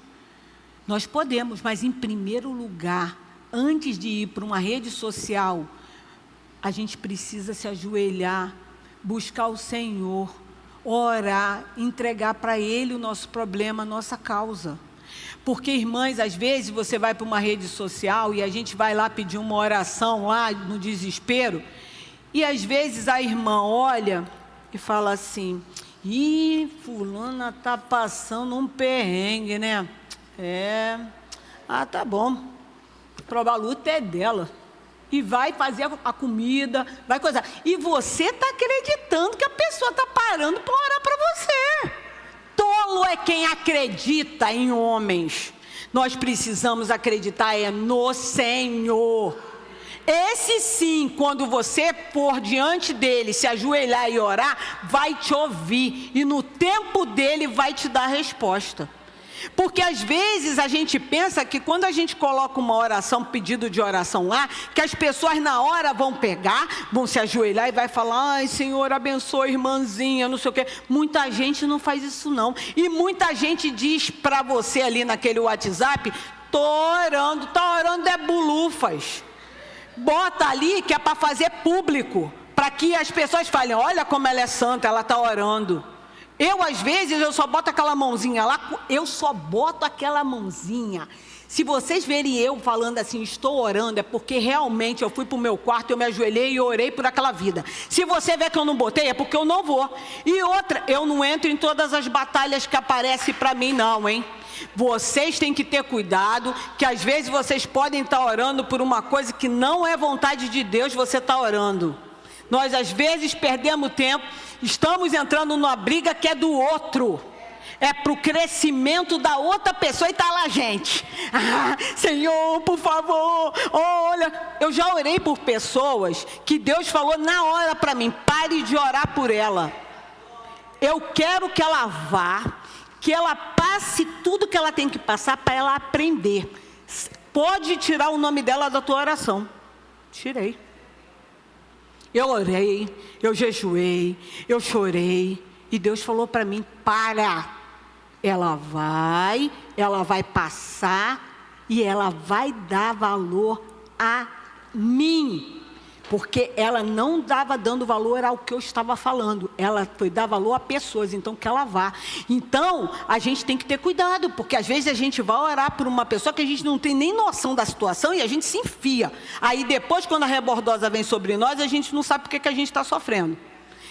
Nós podemos, mas em primeiro lugar, antes de ir para uma rede social, a gente precisa se ajoelhar, buscar o Senhor, orar, entregar para Ele o nosso problema, a nossa causa. Porque, irmãs, às vezes você vai para uma rede social e a gente vai lá pedir uma oração lá no desespero, e às vezes a irmã olha e fala assim: ih, fulana tá passando um perrengue, né? Tá bom, prova a luta é dela. E vai fazer a comida, vai coisar. E você está acreditando que a pessoa está parando para orar para você. Tolo é quem acredita em homens. Nós precisamos acreditar no Senhor. Esse sim, quando você for diante dele, se ajoelhar e orar, vai te ouvir. E no tempo dele vai te dar a resposta. Porque às vezes a gente pensa que quando a gente coloca uma oração, pedido de oração lá, que as pessoas na hora vão pegar, vão se ajoelhar e vai falar: ai, Senhor, abençoe irmãzinha, não sei o quê. Muita gente não faz isso não. E muita gente diz para você ali naquele WhatsApp: tô orando, tá orando é bulufas. Bota ali que é para fazer público, para que as pessoas falem: olha como ela é santa, ela está orando. Às vezes, eu só boto aquela mãozinha lá, Se vocês verem eu falando assim, estou orando, é porque realmente eu fui para o meu quarto, eu me ajoelhei e orei por aquela vida. Se você vê que eu não botei, é porque eu não vou. E outra, eu não entro em todas as batalhas que aparecem para mim não, hein? Vocês têm que ter cuidado, que às vezes vocês podem estar orando por uma coisa que não é vontade de Deus, você está orando. Nós às vezes perdemos tempo, estamos entrando numa briga que é do outro. É para o crescimento da outra pessoa e está lá a gente. Senhor, por favor, olha. Eu já orei por pessoas que Deus falou na hora para mim: pare de orar por ela. Eu quero que ela vá, que ela passe tudo que ela tem que passar para ela aprender. Pode tirar o nome dela da tua oração. Tirei. Eu orei, eu jejuei, eu chorei, e Deus falou para mim: para, ela vai passar, e ela vai dar valor a mim, porque ela não estava dando valor ao que eu estava falando, ela foi dar valor a pessoas, então que ela vá. Então, a gente tem que ter cuidado, porque às vezes a gente vai orar por uma pessoa que a gente não tem nem noção da situação e a gente se enfia. Aí depois, quando a rebordosa vem sobre nós, a gente não sabe por que a gente está sofrendo.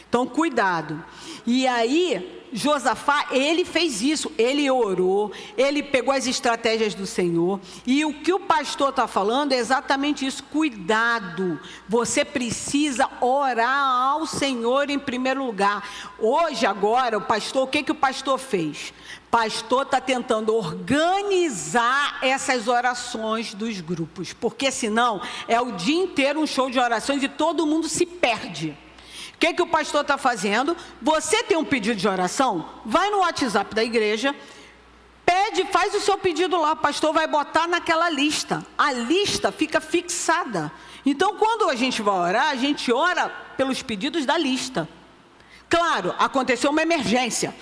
Então, cuidado. E aí, Josafá, ele fez isso, ele orou, ele pegou as estratégias do Senhor, e o que o pastor está falando é exatamente isso: cuidado, você precisa orar ao Senhor em primeiro lugar. Hoje, agora, o que o pastor fez? O pastor está tentando organizar essas orações dos grupos, porque senão é o dia inteiro um show de orações e todo mundo se perde. O que o pastor está fazendo? Você tem um pedido de oração? Vai no WhatsApp da igreja, pede, faz o seu pedido lá, o pastor vai botar naquela lista. A lista fica fixada. Então, quando a gente vai orar, a gente ora pelos pedidos da lista. Claro, aconteceu uma emergência.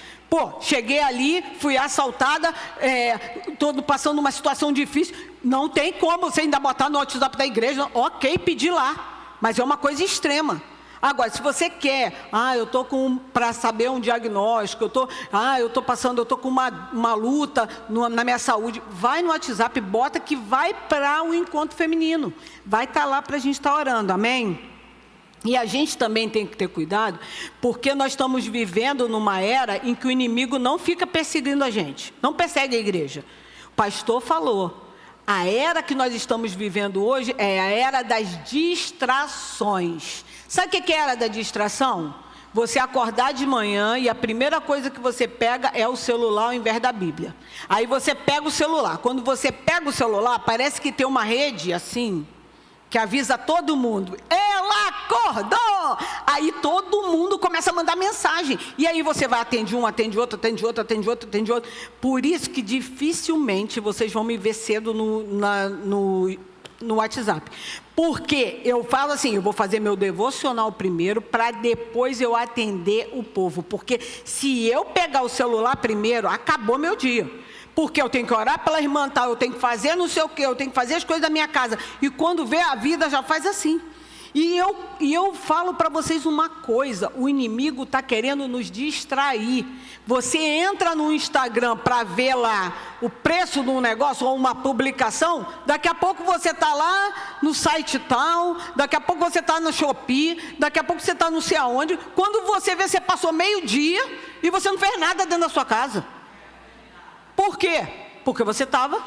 Cheguei ali, fui assaltada, estou passando uma situação difícil. Não tem como você ainda botar no WhatsApp da igreja. Ok, pedir lá, mas é uma coisa extrema. Agora, se você quer, eu estou para saber um diagnóstico, eu estou com uma luta na minha saúde, vai no WhatsApp, bota que vai para o encontro feminino, vai estar lá para a gente estar orando, amém? E a gente também tem que ter cuidado, porque nós estamos vivendo numa era em que o inimigo não fica perseguindo a gente, não persegue a igreja. O pastor falou. A era que nós estamos vivendo hoje é a era das distrações. Sabe o que é a era da distração? Você acordar de manhã e a primeira coisa que você pega é o celular ao invés da Bíblia. Aí você pega o celular. Quando você pega o celular, parece que tem uma rede assim, que avisa todo mundo: ela acordou! Aí todo mundo começa a mandar mensagem. E aí você vai, atende um, atende outro, atende outro, atende outro, atende outro. Por isso que dificilmente vocês vão me ver cedo no WhatsApp. Porque eu falo assim, eu vou fazer meu devocional primeiro, para depois eu atender o povo. Porque se eu pegar o celular primeiro, acabou meu dia. Porque eu tenho que orar pela irmã tal, eu tenho que fazer não sei o quê, eu tenho que fazer as coisas da minha casa. E quando vê, a vida já faz assim. E eu falo para vocês uma coisa, o inimigo está querendo nos distrair. Você entra no Instagram para ver lá o preço de um negócio ou uma publicação, daqui a pouco você está lá no site tal, daqui a pouco você está no Shopee, daqui a pouco você está não sei aonde. Quando você vê, você passou meio-dia e você não fez nada dentro da sua casa. Por quê? Porque você estava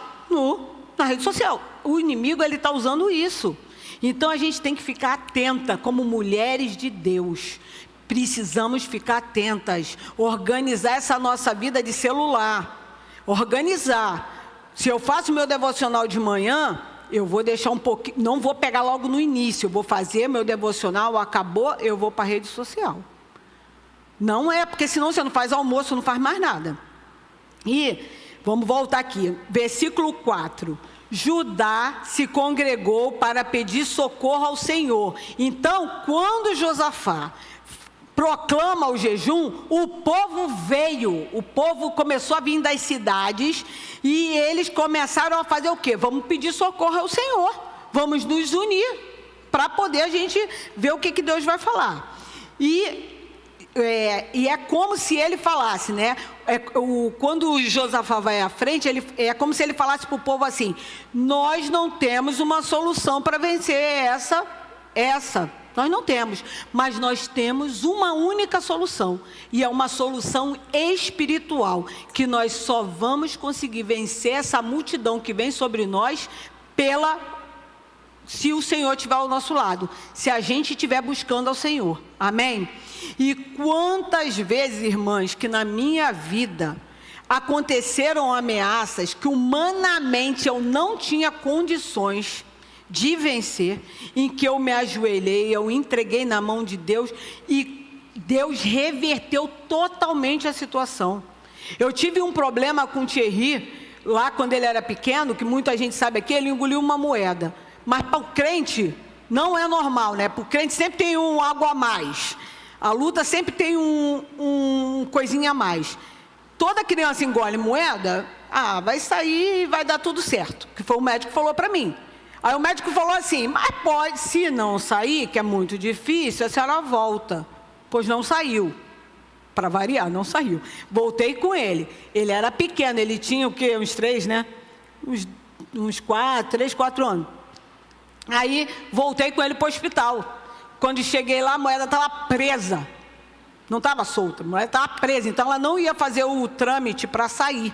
na rede social. O inimigo, ele está usando isso. Então a gente tem que ficar atenta como mulheres de Deus. Precisamos ficar atentas, organizar essa nossa vida de celular, organizar. Se eu faço meu devocional de manhã, eu vou deixar um pouquinho, não vou pegar logo no início, eu vou fazer meu devocional, acabou, eu vou para a rede social. Não é, porque senão você não faz almoço, não faz mais nada. E vamos voltar aqui, versículo 4. Judá se congregou para pedir socorro ao Senhor. Então, quando Josafá proclama o jejum, o povo veio, o povo começou a vir das cidades e eles começaram a fazer o quê? Vamos pedir socorro ao Senhor, vamos nos unir para poder a gente ver o que Deus vai falar. E é como se ele falasse, né? Quando Josafá vai à frente, é como se ele falasse para o povo assim: nós não temos uma solução para vencer essa. Nós não temos, mas nós temos uma única solução, e é uma solução espiritual, que nós só vamos conseguir vencer essa multidão que vem sobre nós se o Senhor estiver ao nosso lado, se a gente estiver buscando ao Senhor, amém? E quantas vezes, irmãs, que na minha vida aconteceram ameaças que humanamente eu não tinha condições de vencer, em que eu me ajoelhei, eu entreguei na mão de Deus e Deus reverteu totalmente a situação. Eu tive um problema com o Thierry, lá quando ele era pequeno, que muita gente sabe aqui, ele engoliu uma moeda. Mas para o crente não é normal, né? Para o crente sempre tem um algo a mais. A luta sempre tem um coisinha a mais. Toda criança engole moeda, vai sair e vai dar tudo certo. Que foi o médico que falou para mim. Aí o médico falou assim: mas pode, se não sair, que é muito difícil, a senhora volta. Pois não saiu. Para variar, não saiu. Voltei com ele. Ele era pequeno, ele tinha o quê? Uns 3, né? Uns 3, 4 anos. Aí voltei com ele para o hospital. Quando cheguei lá, a moeda estava presa. Não estava solta, a moeda estava presa. Então ela não ia fazer o trâmite para sair.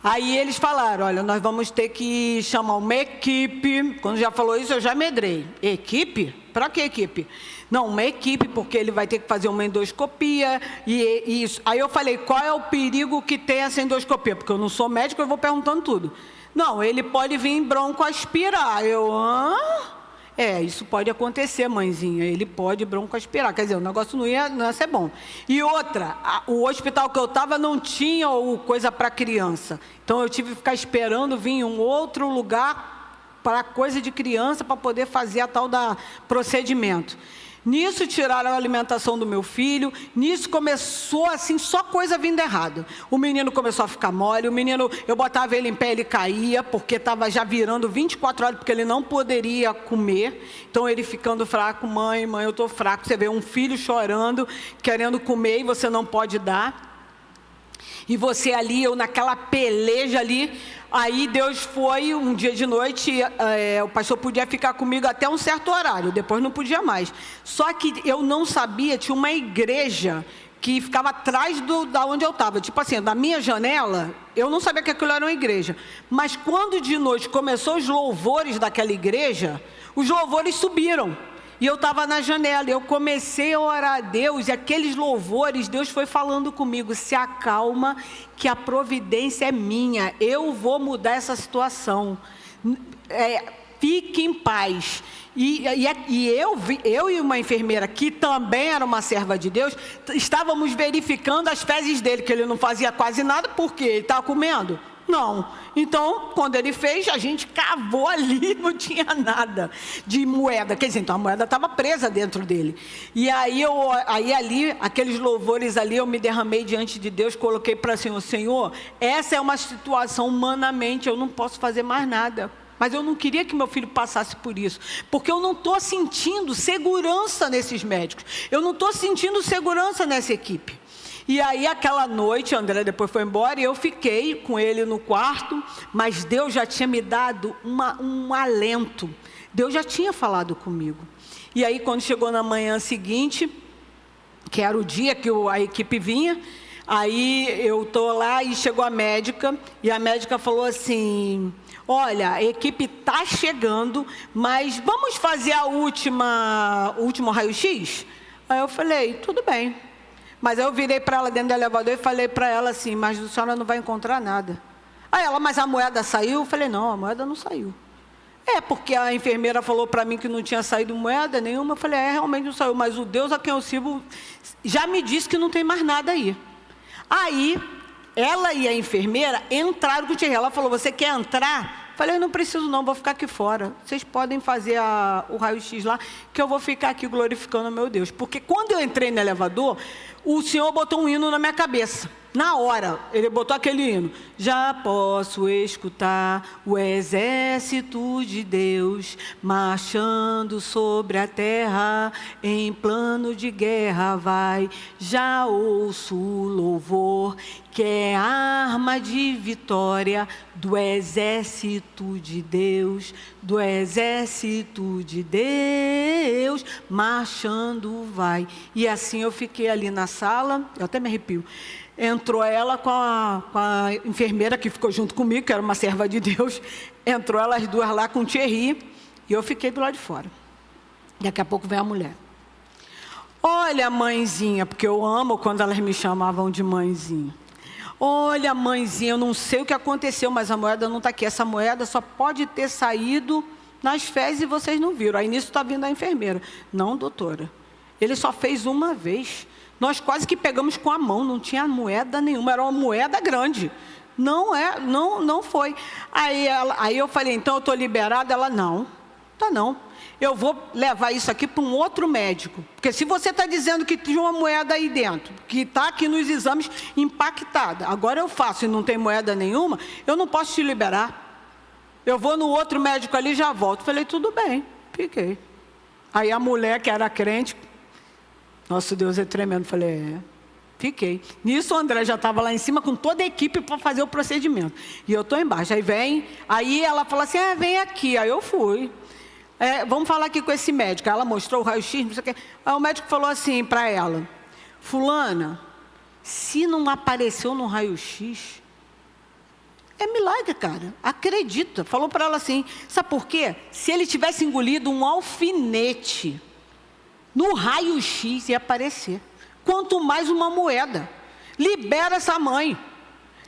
Aí eles falaram: olha, nós vamos ter que chamar uma equipe. Quando já falou isso, eu já medrei. Equipe? Para que equipe? Não, uma equipe, porque ele vai ter que fazer uma endoscopia e isso. Aí eu falei: qual é o perigo que tem essa endoscopia? Porque eu não sou médico, eu vou perguntando tudo. Não, ele pode vir broncoaspirar. Isso pode acontecer, mãezinha. Ele pode broncoaspirar. Quer dizer, o negócio não ia ser bom. E outra, o hospital que eu estava não tinha coisa para criança. Então eu tive que ficar esperando vir um outro lugar para coisa de criança para poder fazer a tal da procedimento. Nisso tiraram a alimentação do meu filho, nisso começou assim, só coisa vindo errado. O menino começou a ficar mole, eu botava ele em pé, ele caía, porque estava já virando 24 horas, porque ele não poderia comer. Então ele ficando fraco: mãe, eu estou fraco. Você vê um filho chorando, querendo comer e você não pode dar. E você ali, eu naquela peleja ali. Aí Deus foi, um dia de noite, o pastor podia ficar comigo até um certo horário, depois não podia mais. Só que eu não sabia, tinha uma igreja que ficava atrás da onde eu estava. Tipo assim, da minha janela, eu não sabia que aquilo era uma igreja. Mas quando de noite começou os louvores daquela igreja, os louvores subiram. E eu estava na janela, eu comecei a orar a Deus, e aqueles louvores, Deus foi falando comigo: se acalma, que a providência é minha, eu vou mudar essa situação, fique em paz. E eu e uma enfermeira, que também era uma serva de Deus, estávamos verificando as fezes dele, que ele não fazia quase nada, porque ele estava comendo. Não. Então, quando ele fez, a gente cavou ali, não tinha nada de moeda. Quer dizer, então a moeda estava presa dentro dele. E aí ali, aqueles louvores ali, eu me derramei diante de Deus, coloquei para o Senhor: Senhor, essa é uma situação humanamente, eu não posso fazer mais nada. mas eu não queria que meu filho passasse por isso, porque eu não estou sentindo segurança nesses médicos, eu não estou sentindo segurança nessa equipe. E aí aquela noite, André depois foi embora e eu fiquei com ele no quarto, mas Deus já tinha me dado um alento, Deus já tinha falado comigo. E aí quando chegou na manhã seguinte, que era o dia que a equipe vinha, aí eu estou lá e chegou a médica, e a médica falou assim: olha, a equipe está chegando, mas vamos fazer o último raio-x? Aí eu falei, tudo bem. Mas aí eu virei para ela dentro do elevador e falei para ela assim, mas a senhora não vai encontrar nada. Aí ela, mas a moeda saiu? Eu falei, não, a moeda não saiu. É, porque a enfermeira falou para mim que não tinha saído moeda nenhuma. Eu falei, realmente não saiu, mas o Deus a quem eu sirvo já me disse que não tem mais nada aí. Aí, ela e a enfermeira entraram com o Thierry. Ela falou, você quer entrar? Eu falei, não preciso não, vou ficar aqui fora. Vocês podem fazer o raio-x lá, que eu vou ficar aqui glorificando o meu Deus. Porque quando eu entrei no elevador, o Senhor botou um hino na minha cabeça. Na hora, ele botou aquele hino. Já posso escutar o exército de Deus marchando sobre a terra, em plano de guerra vai. Já ouço o louvor, que é arma de vitória do exército de Deus, do exército de Deus, marchando vai. E assim eu fiquei ali na sala, eu até me arrepio. Entrou ela com a enfermeira que ficou junto comigo, que era uma serva de Deus. Entrou elas duas lá com o Thierry e eu fiquei do lado de fora. Daqui a pouco vem a mulher. Olha, mãezinha, porque eu amo quando elas me chamavam de mãezinha. Olha, mãezinha, eu não sei o que aconteceu, mas a moeda não está aqui. Essa moeda só pode ter saído nas fezes e vocês não viram. Aí nisso está vindo a enfermeira. Não, doutora. Ele só fez uma vez. Nós quase que pegamos com a mão, não tinha moeda nenhuma, era uma moeda grande. Não foi. Aí eu falei, então eu estou liberada? Ela, não, tá não. Eu vou levar isso aqui para um outro médico. Porque se você está dizendo que tinha uma moeda aí dentro, que está aqui nos exames impactada, agora eu faço e não tem moeda nenhuma, eu não posso te liberar. Eu vou no outro médico ali e já volto. Falei, tudo bem, fiquei. Aí a mulher que era crente, nosso Deus é tremendo, falei, fiquei. Nisso o André já estava lá em cima com toda a equipe para fazer o procedimento. E eu estou embaixo, aí ela falou assim, vem aqui, aí eu fui. Vamos falar aqui com esse médico. Ela mostrou o raio-x, não sei o quê. Aí o médico falou assim para ela, fulana, se não apareceu no raio-x, é milagre, cara, acredita. Falou para ela assim, sabe por quê? Se ele tivesse engolido um alfinete, no raio-x ia aparecer. Quanto mais uma moeda. Libera essa mãe.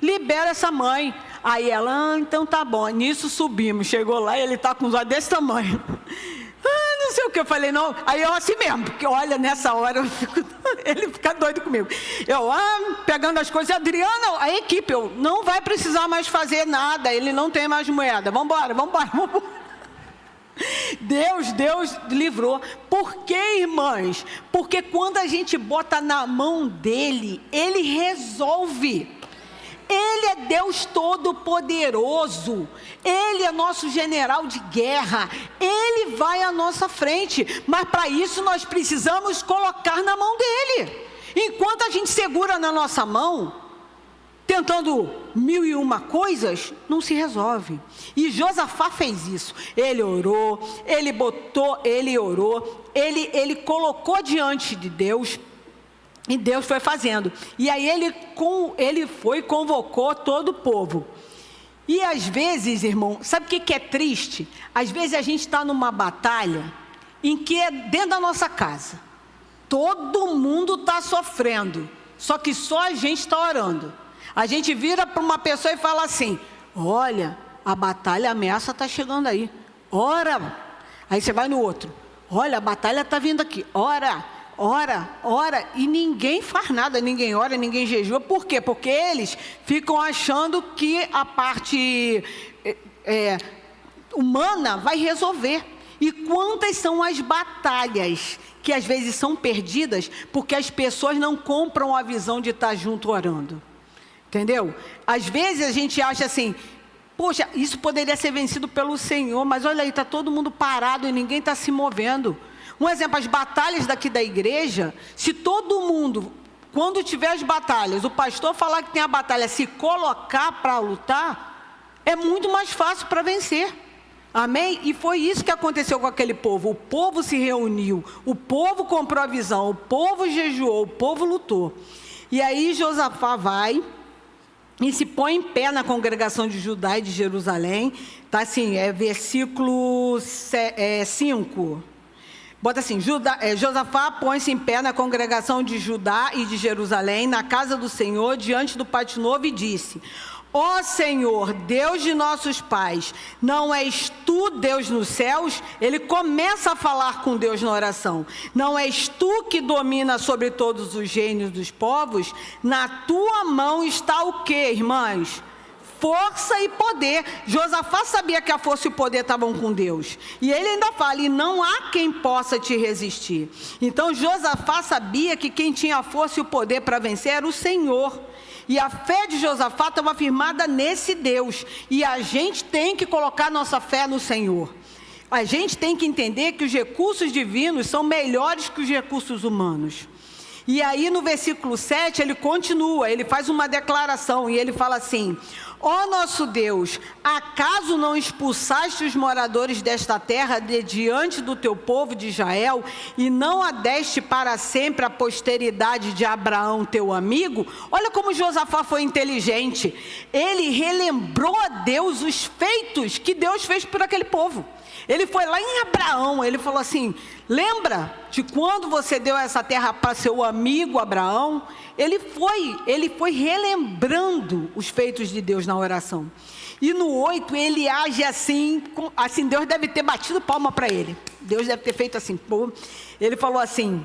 Libera essa mãe. Aí ela, então tá bom. Nisso subimos. Chegou lá e ele tá com os olhos desse tamanho. Não sei o que eu falei, não. Aí eu assim mesmo, porque olha, nessa hora ele fica doido comigo. Eu, pegando as coisas, Adriana, a equipe, não vai precisar mais fazer nada. Ele não tem mais moeda. Vambora. Deus livrou. Por quê, irmãs? Porque quando a gente bota na mão dele, ele resolve. Ele é Deus Todo-Poderoso. Ele é nosso general de guerra. Ele vai à nossa frente. Mas para isso nós precisamos colocar na mão dele. Enquanto a gente segura na nossa mão, tentando 1001 coisas, não se resolve. E Josafá fez isso. Ele orou, ele colocou diante de Deus, e Deus foi fazendo. E aí ele foi e convocou todo o povo. E às vezes, irmão, sabe o que é triste? Às vezes a gente está numa batalha em que é dentro da nossa casa. Todo mundo está sofrendo, só que só a gente está orando. A gente vira para uma pessoa e fala assim, olha, a batalha, a ameaça está chegando aí. Ora. Aí você vai no outro. Olha, a batalha está vindo aqui. Ora. E ninguém faz nada, ninguém ora, ninguém jejua. Por quê? Porque eles ficam achando que a parte humana vai resolver. E quantas são as batalhas que às vezes são perdidas porque as pessoas não compram a visão de estar junto orando. Entendeu? Às vezes a gente acha assim, Poxa, isso poderia ser vencido pelo Senhor, mas olha aí, está todo mundo parado e ninguém está se movendo. Um exemplo, as batalhas daqui da igreja, se todo mundo, quando tiver as batalhas, o pastor falar que tem a batalha, se colocar para lutar, é muito mais fácil para vencer. Amém? E foi isso que aconteceu com aquele povo. O povo se reuniu, o povo comprou a visão, o povo jejuou, o povo lutou. E aí Josafá vai e se põe em pé na congregação de Judá e de Jerusalém. Tá assim, versículo 5. Bota assim, Josafá põe-se em pé na congregação de Judá e de Jerusalém, na casa do Senhor, diante do pátio novo, e disse: ó Senhor, Deus de nossos pais, não és tu Deus nos céus? Ele começa a falar com Deus na oração. Não és tu que domina sobre todos os reinos dos povos? Na tua mão está o quê, irmãs? Força e poder. Josafá sabia que a força e o poder estavam com Deus. E ele ainda fala, e não há quem possa te resistir. Então Josafá sabia que quem tinha a força e o poder para vencer era o Senhor. E a fé de Josafá estava firmada nesse Deus. E a gente tem que colocar nossa fé no Senhor. A gente tem que entender que os recursos divinos são melhores que os recursos humanos. E aí no versículo 7 ele continua, ele faz uma declaração e ele fala assim: ó nosso Deus, acaso não expulsaste os moradores desta terra de diante do teu povo de Israel e não a deste para sempre a posteridade de Abraão teu amigo? Olha como Josafá foi inteligente. Ele relembrou a Deus os feitos que Deus fez por aquele povo. Ele foi lá em Abraão, ele falou assim: lembra de quando você deu essa terra para seu amigo Abraão? Ele foi relembrando os feitos de Deus na oração. E no 8 ele age assim, Deus deve ter batido palma para ele. Deus deve ter feito assim, pô. Ele falou assim: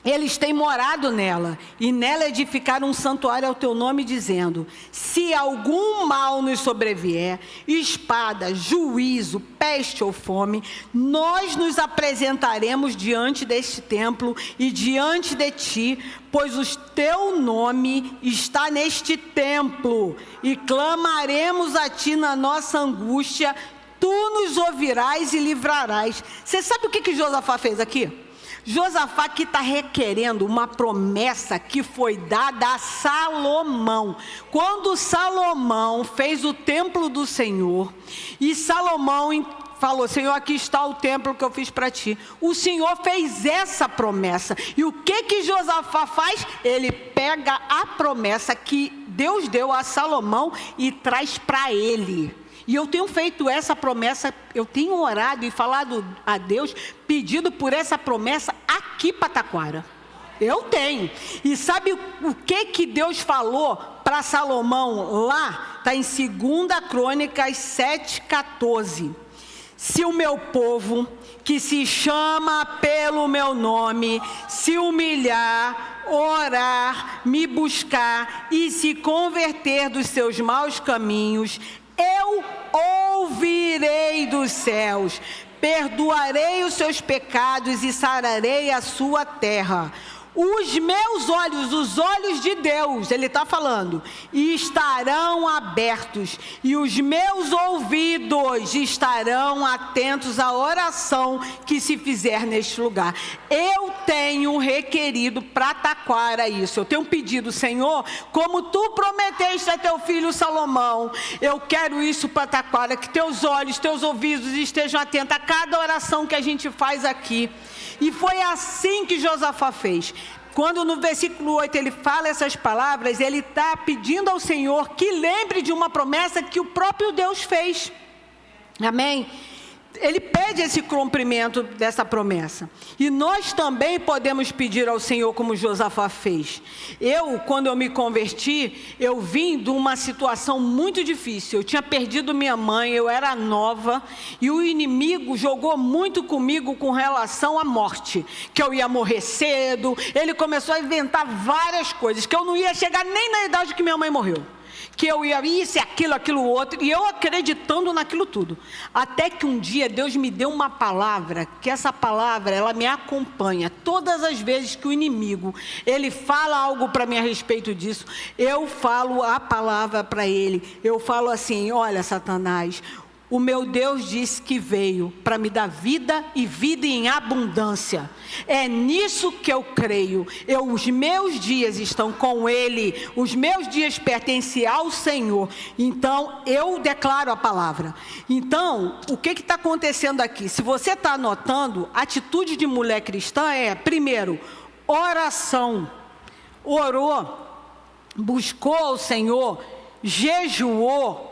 eles têm morado nela, e nela edificaram um santuário ao teu nome, dizendo: se algum mal nos sobrevier, espada, juízo, peste ou fome, nós nos apresentaremos diante deste templo e diante de ti, pois o teu nome está neste templo, e clamaremos a ti na nossa angústia, tu nos ouvirás e livrarás. Você sabe o que Josafá fez aqui? Josafá aqui está requerendo uma promessa que foi dada a Salomão. Quando Salomão fez o templo do Senhor, e Salomão falou: Senhor, aqui está o templo que eu fiz para ti. O Senhor fez essa promessa. E o que Josafá faz? Ele pega a promessa que Deus deu a Salomão e traz para ele. E eu tenho feito essa promessa, eu tenho orado e falado a Deus, pedido por essa promessa aqui para Taquara. Eu tenho. E sabe o que Deus falou para Salomão lá? Está em 2 Crônicas 7,14. Se o meu povo, que se chama pelo meu nome, se humilhar, orar, me buscar e se converter dos seus maus caminhos, eu ouvirei dos céus, perdoarei os seus pecados e sararei a sua terra. Os meus olhos, os olhos de Deus, ele está falando, estarão abertos, e os meus ouvidos estarão atentos à oração que se fizer neste lugar. Eu tenho requerido para Taquara isso, eu tenho pedido: Senhor, como tu prometeste a teu filho Salomão, eu quero isso para Taquara, que teus olhos, teus ouvidos estejam atentos a cada oração que a gente faz aqui. E foi assim que Josafá fez. Quando no versículo 8 ele fala essas palavras, ele está pedindo ao Senhor que lembre de uma promessa que o próprio Deus fez. Amém? Ele pede esse cumprimento dessa promessa. E nós também podemos pedir ao Senhor como Josafá fez. Quando eu me converti, eu vim de uma situação muito difícil. Eu tinha perdido minha mãe, eu era nova, e o inimigo jogou muito comigo com relação à morte, que eu ia morrer cedo. Ele começou a inventar várias coisas, que eu não ia chegar nem na idade que minha mãe morreu, que eu ia isso, aquilo outro, e eu acreditando naquilo tudo. Até que um dia Deus me deu uma palavra, que essa palavra, ela me acompanha. Todas as vezes que o inimigo, ele fala algo para mim a respeito disso, eu falo a palavra para ele. Eu falo assim: olha, Satanás, o meu Deus disse que veio para me dar vida e vida em abundância. É nisso que eu creio. Os meus dias estão com Ele. Os meus dias pertencem ao Senhor. Então, eu declaro a palavra. Então, o que está acontecendo aqui? Se você está anotando, a atitude de mulher cristã é, primeiro, oração. Orou, buscou o Senhor, jejuou.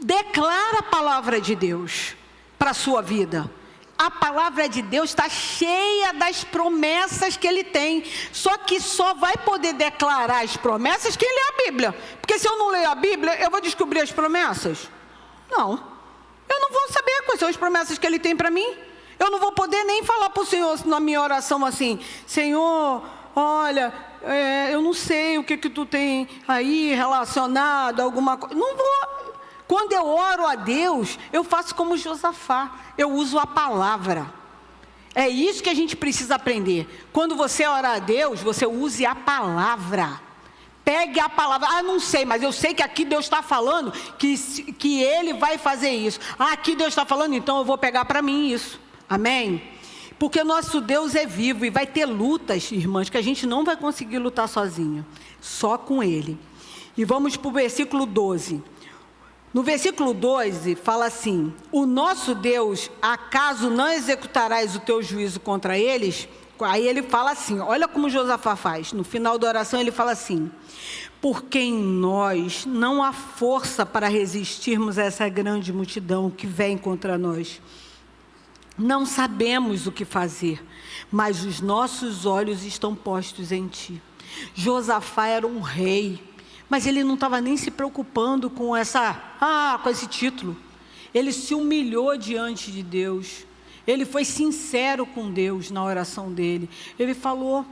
Declara a palavra de Deus para a sua vida. A palavra de Deus está cheia das promessas que Ele tem. Só que só vai poder declarar as promessas quem lê a Bíblia. Porque se eu não ler a Bíblia, eu vou descobrir as promessas? Não. Eu não vou saber quais são as promessas que Ele tem para mim. Eu não vou poder nem falar para o Senhor na minha oração assim: Senhor, olha, eu não sei o que tu tem aí relacionado a alguma coisa. Não vou. Quando eu oro a Deus, eu faço como Josafá, eu uso a palavra. É isso que a gente precisa aprender. Quando você ora a Deus, você use a palavra. Pegue a palavra. Ah, não sei, mas eu sei que aqui Deus está falando que Ele vai fazer isso. Ah, aqui Deus está falando, então eu vou pegar para mim isso. Amém? Porque nosso Deus é vivo e vai ter lutas, irmãs, que a gente não vai conseguir lutar sozinha. Só com Ele. E vamos para o versículo 12. No versículo 12 fala assim: o nosso Deus, acaso não executarás o teu juízo contra eles? Aí ele fala assim, olha como Josafá faz. No final da oração ele fala assim: porque em nós não há força para resistirmos a essa grande multidão que vem contra nós. Não sabemos o que fazer, mas os nossos olhos estão postos em ti. Josafá era um rei, mas ele não estava nem se preocupando com esse título. Ele se humilhou diante de Deus. Ele foi sincero com Deus na oração dele. Ele falou: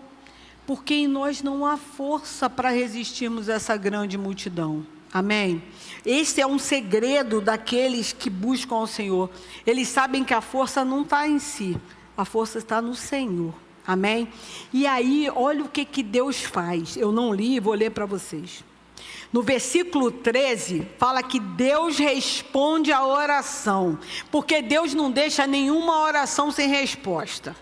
porque em nós não há força para resistirmos a essa grande multidão. Amém? Esse é um segredo daqueles que buscam ao Senhor. Eles sabem que a força não está em si. A força está no Senhor. Amém? E aí, olha o que Deus faz. Eu não li, vou ler para vocês. No versículo 13, fala que Deus responde a oração, porque Deus não deixa nenhuma oração sem resposta,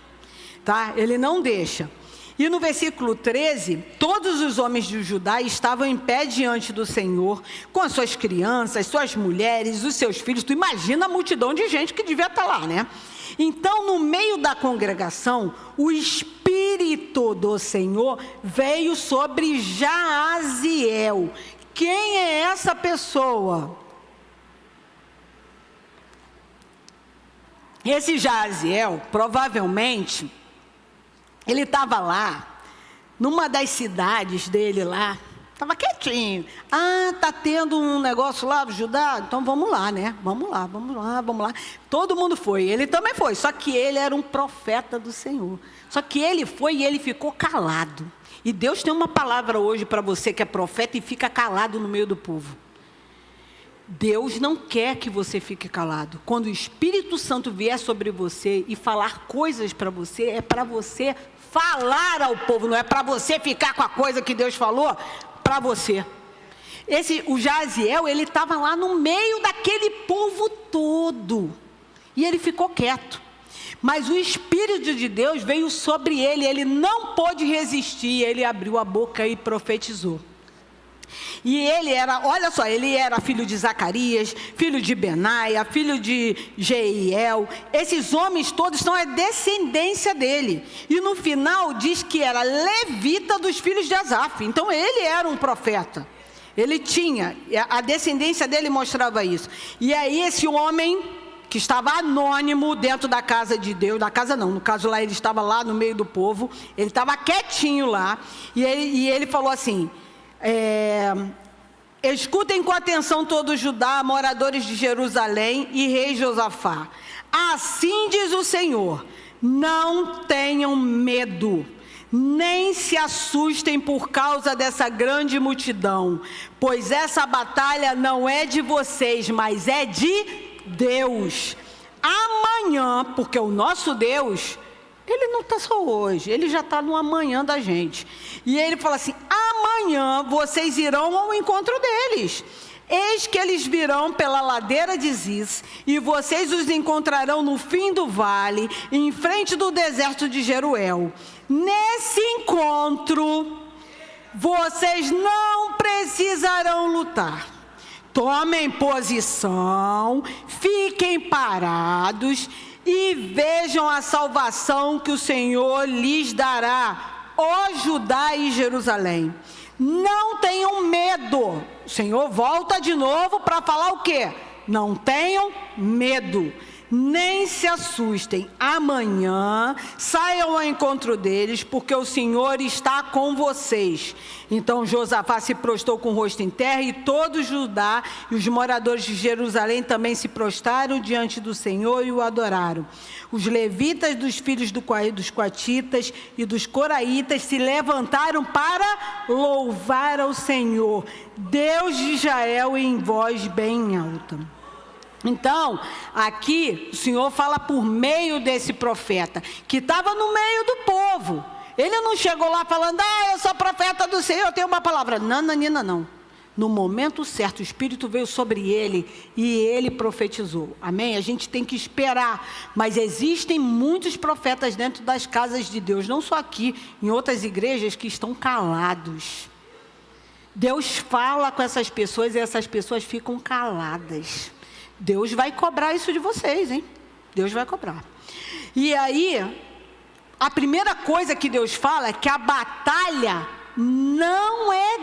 tá? Ele não deixa. E no versículo 13, todos os homens de Judá estavam em pé diante do Senhor, com as suas crianças, suas mulheres, os seus filhos. Tu imagina a multidão de gente que devia estar lá, né? Então, no meio da congregação, o Espírito do Senhor veio sobre Jaaziel. Quem é essa pessoa? Esse Jaaziel, provavelmente, ele estava lá, numa das cidades dele lá, estava quietinho. Ah, está tendo um negócio lá do Judá? Então vamos lá, né? Vamos lá. Todo mundo foi, ele também foi, só que ele era um profeta do Senhor. Só que ele foi e ele ficou calado. E Deus tem uma palavra hoje para você que é profeta e fica calado no meio do povo. Deus não quer que você fique calado. Quando o Espírito Santo vier sobre você e falar coisas para você, é para você falar ao povo, não é para você ficar com a coisa que Deus falou para você. O Jaaziel, ele estava lá no meio daquele povo todo. E ele ficou quieto. Mas o Espírito de Deus veio sobre ele, ele não pôde resistir, ele abriu a boca e profetizou. E ele era, olha só, ele era filho de Zacarias, filho de Benaia, filho de Jeiel. Esses homens todos são a descendência dele. E no final diz que era levita dos filhos de Asaf. Então ele era um profeta. Ele tinha, a descendência dele mostrava isso. E aí esse homem que estava anônimo dentro da casa de Deus, da casa não, no caso lá ele estava lá no meio do povo, ele estava quietinho lá, e ele falou assim: escutem com atenção todo o Judá, moradores de Jerusalém e rei Josafá, assim diz o Senhor, não tenham medo, Nem se assustem por causa dessa grande multidão, pois essa batalha não é de vocês, mas é de Deus. Amanhã, porque o nosso Deus, Ele não está só hoje, Ele já está no amanhã da gente. E Ele fala assim, amanhã vocês irão ao encontro deles. Eis que eles virão pela ladeira de Ziz, e vocês os encontrarão no fim do vale, em frente do deserto de Jeruel. Nesse encontro, vocês não precisarão lutar. Tomem posição, fiquem parados e vejam a salvação que o Senhor lhes dará, ó Judá e Jerusalém. Não tenham medo. O Senhor volta de novo para falar o quê? Não tenham medo, nem se assustem. Amanhã saiam ao encontro deles, porque o Senhor está com vocês. Então Josafá se prostrou com o rosto em terra, e todo Judá e os moradores de Jerusalém também se prostraram diante do Senhor e o adoraram. Os levitas dos filhos dos coatitas e dos coraitas se levantaram para louvar ao Senhor, Deus de Israel, em voz bem alta. Então, aqui o Senhor fala por meio desse profeta, que estava no meio do povo. Ele não chegou lá falando, eu sou profeta do Senhor, eu tenho uma palavra. Não. No momento certo, o Espírito veio sobre ele e ele profetizou. Amém? A gente tem que esperar. Mas existem muitos profetas dentro das casas de Deus, não só aqui, em outras igrejas, que estão calados. Deus fala com essas pessoas e essas pessoas ficam caladas. Deus vai cobrar isso de vocês, hein? Deus vai cobrar. E aí, a primeira coisa que Deus fala é que a batalha não é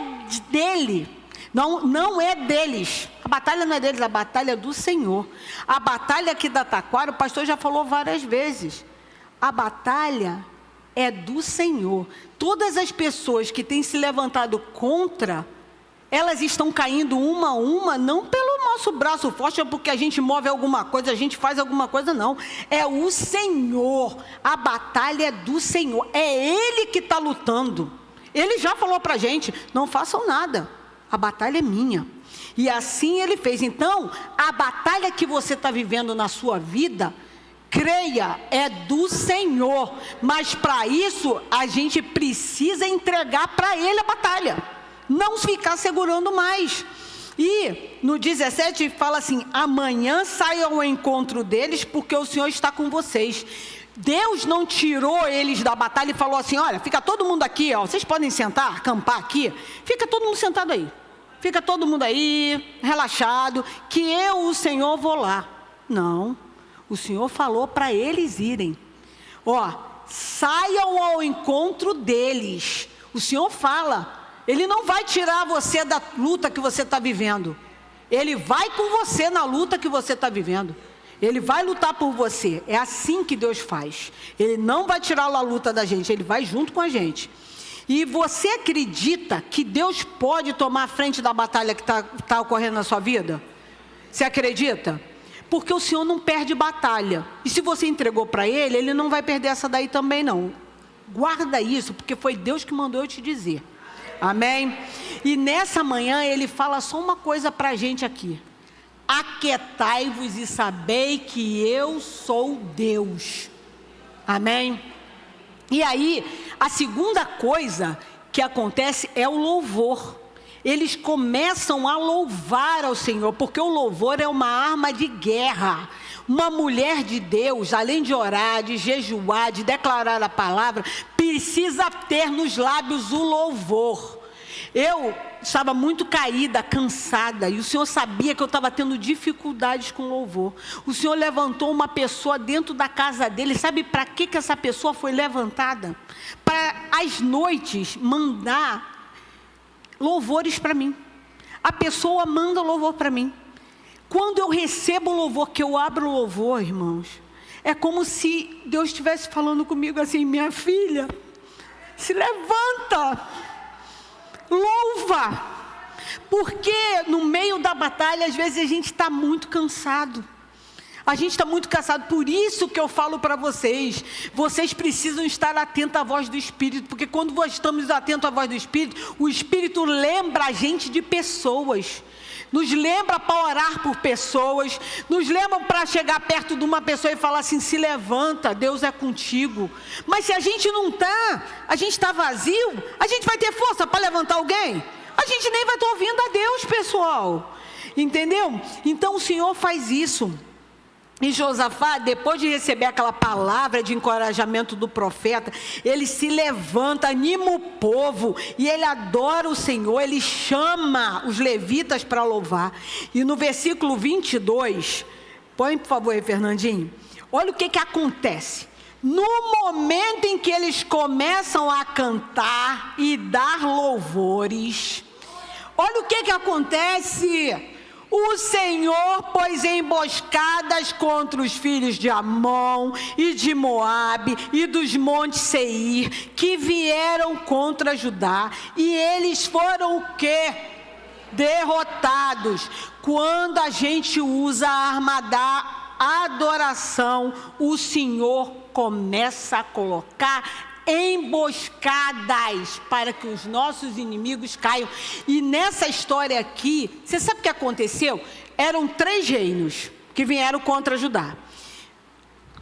dele. Não é deles. A batalha não é deles, a batalha é do Senhor. A batalha aqui da Taquara, o pastor já falou várias vezes. A batalha é do Senhor. Todas as pessoas que têm se levantado contra, elas estão caindo uma a uma, não pelo nosso braço forte, é porque a gente move alguma coisa, a gente faz alguma coisa, não. É o Senhor. A batalha é do Senhor. É Ele que está lutando. Ele já falou para a gente, não façam nada. A batalha é minha. E assim Ele fez. Então, a batalha que você está vivendo na sua vida, creia, é do Senhor. Mas para isso, a gente precisa entregar para Ele a batalha. Não ficar segurando mais. E no 17 fala assim, amanhã saiam ao encontro deles, porque o Senhor está com vocês. Deus não tirou eles da batalha e falou assim, olha, fica todo mundo aqui, ó, vocês podem sentar, acampar aqui, fica todo mundo sentado aí. Fica todo mundo aí, relaxado, que eu, o Senhor, vou lá. Não, o Senhor falou para eles irem. Ó, saiam ao encontro deles. O Senhor fala, Ele não vai tirar você da luta que você está vivendo. Ele vai com você na luta que você está vivendo. Ele vai lutar por você. É assim que Deus faz. Ele não vai tirar a luta da gente, Ele vai junto com a gente. E você acredita que Deus pode tomar a frente da batalha que está ocorrendo na sua vida? Você acredita? Porque o Senhor não perde batalha. E se você entregou para Ele, Ele não vai perder essa daí também não. Guarda isso, porque foi Deus que mandou eu te dizer. Amém? E nessa manhã Ele fala só uma coisa para a gente aqui. Aquietai-vos e sabei que eu sou Deus. Amém? E aí, a segunda coisa que acontece é o louvor. Eles começam a louvar ao Senhor, porque o louvor é uma arma de guerra. Uma mulher de Deus, além de orar, de jejuar, de declarar a palavra, precisa ter nos lábios o louvor. Eu estava muito caída, cansada, e o Senhor sabia que eu estava tendo dificuldades com louvor. O Senhor levantou uma pessoa dentro da casa dele. Sabe para que essa pessoa foi levantada? Para às noites mandar louvores para mim. A pessoa manda louvor para mim. Quando eu recebo o louvor, que eu abro o louvor, irmãos, é como se Deus estivesse falando comigo assim, minha filha, se levanta, louva, porque no meio da batalha, às vezes a gente está muito cansado, A gente está muito cansado, por isso que eu falo para vocês, vocês precisam estar atentos à voz do Espírito, porque quando nós estamos atentos à voz do Espírito, o Espírito lembra a gente de pessoas, nos lembra para orar por pessoas, nos lembra para chegar perto de uma pessoa e falar assim, se levanta, Deus é contigo. Mas se a gente não está, a gente está vazio, a gente vai ter força para levantar alguém? A gente nem vai estar ouvindo a Deus, pessoal, entendeu? Então o Senhor faz isso. E Josafá, depois de receber aquela palavra de encorajamento do profeta, ele se levanta, anima o povo, e ele adora o Senhor, ele chama os levitas para louvar. E no versículo 22, põe por favor aí, Fernandinho, olha o que acontece. No momento em que eles começam a cantar e dar louvores, olha o que acontece. O Senhor pôs emboscadas contra os filhos de Amon e de Moabe e dos montes Seir, que vieram contra Judá, e eles foram o quê? Derrotados. Quando a gente usa a arma da adoração, o Senhor começa a colocar emboscadas para que os nossos inimigos caiam. E nessa história aqui, você sabe o que aconteceu? Eram 3 reinos que vieram contra Judá.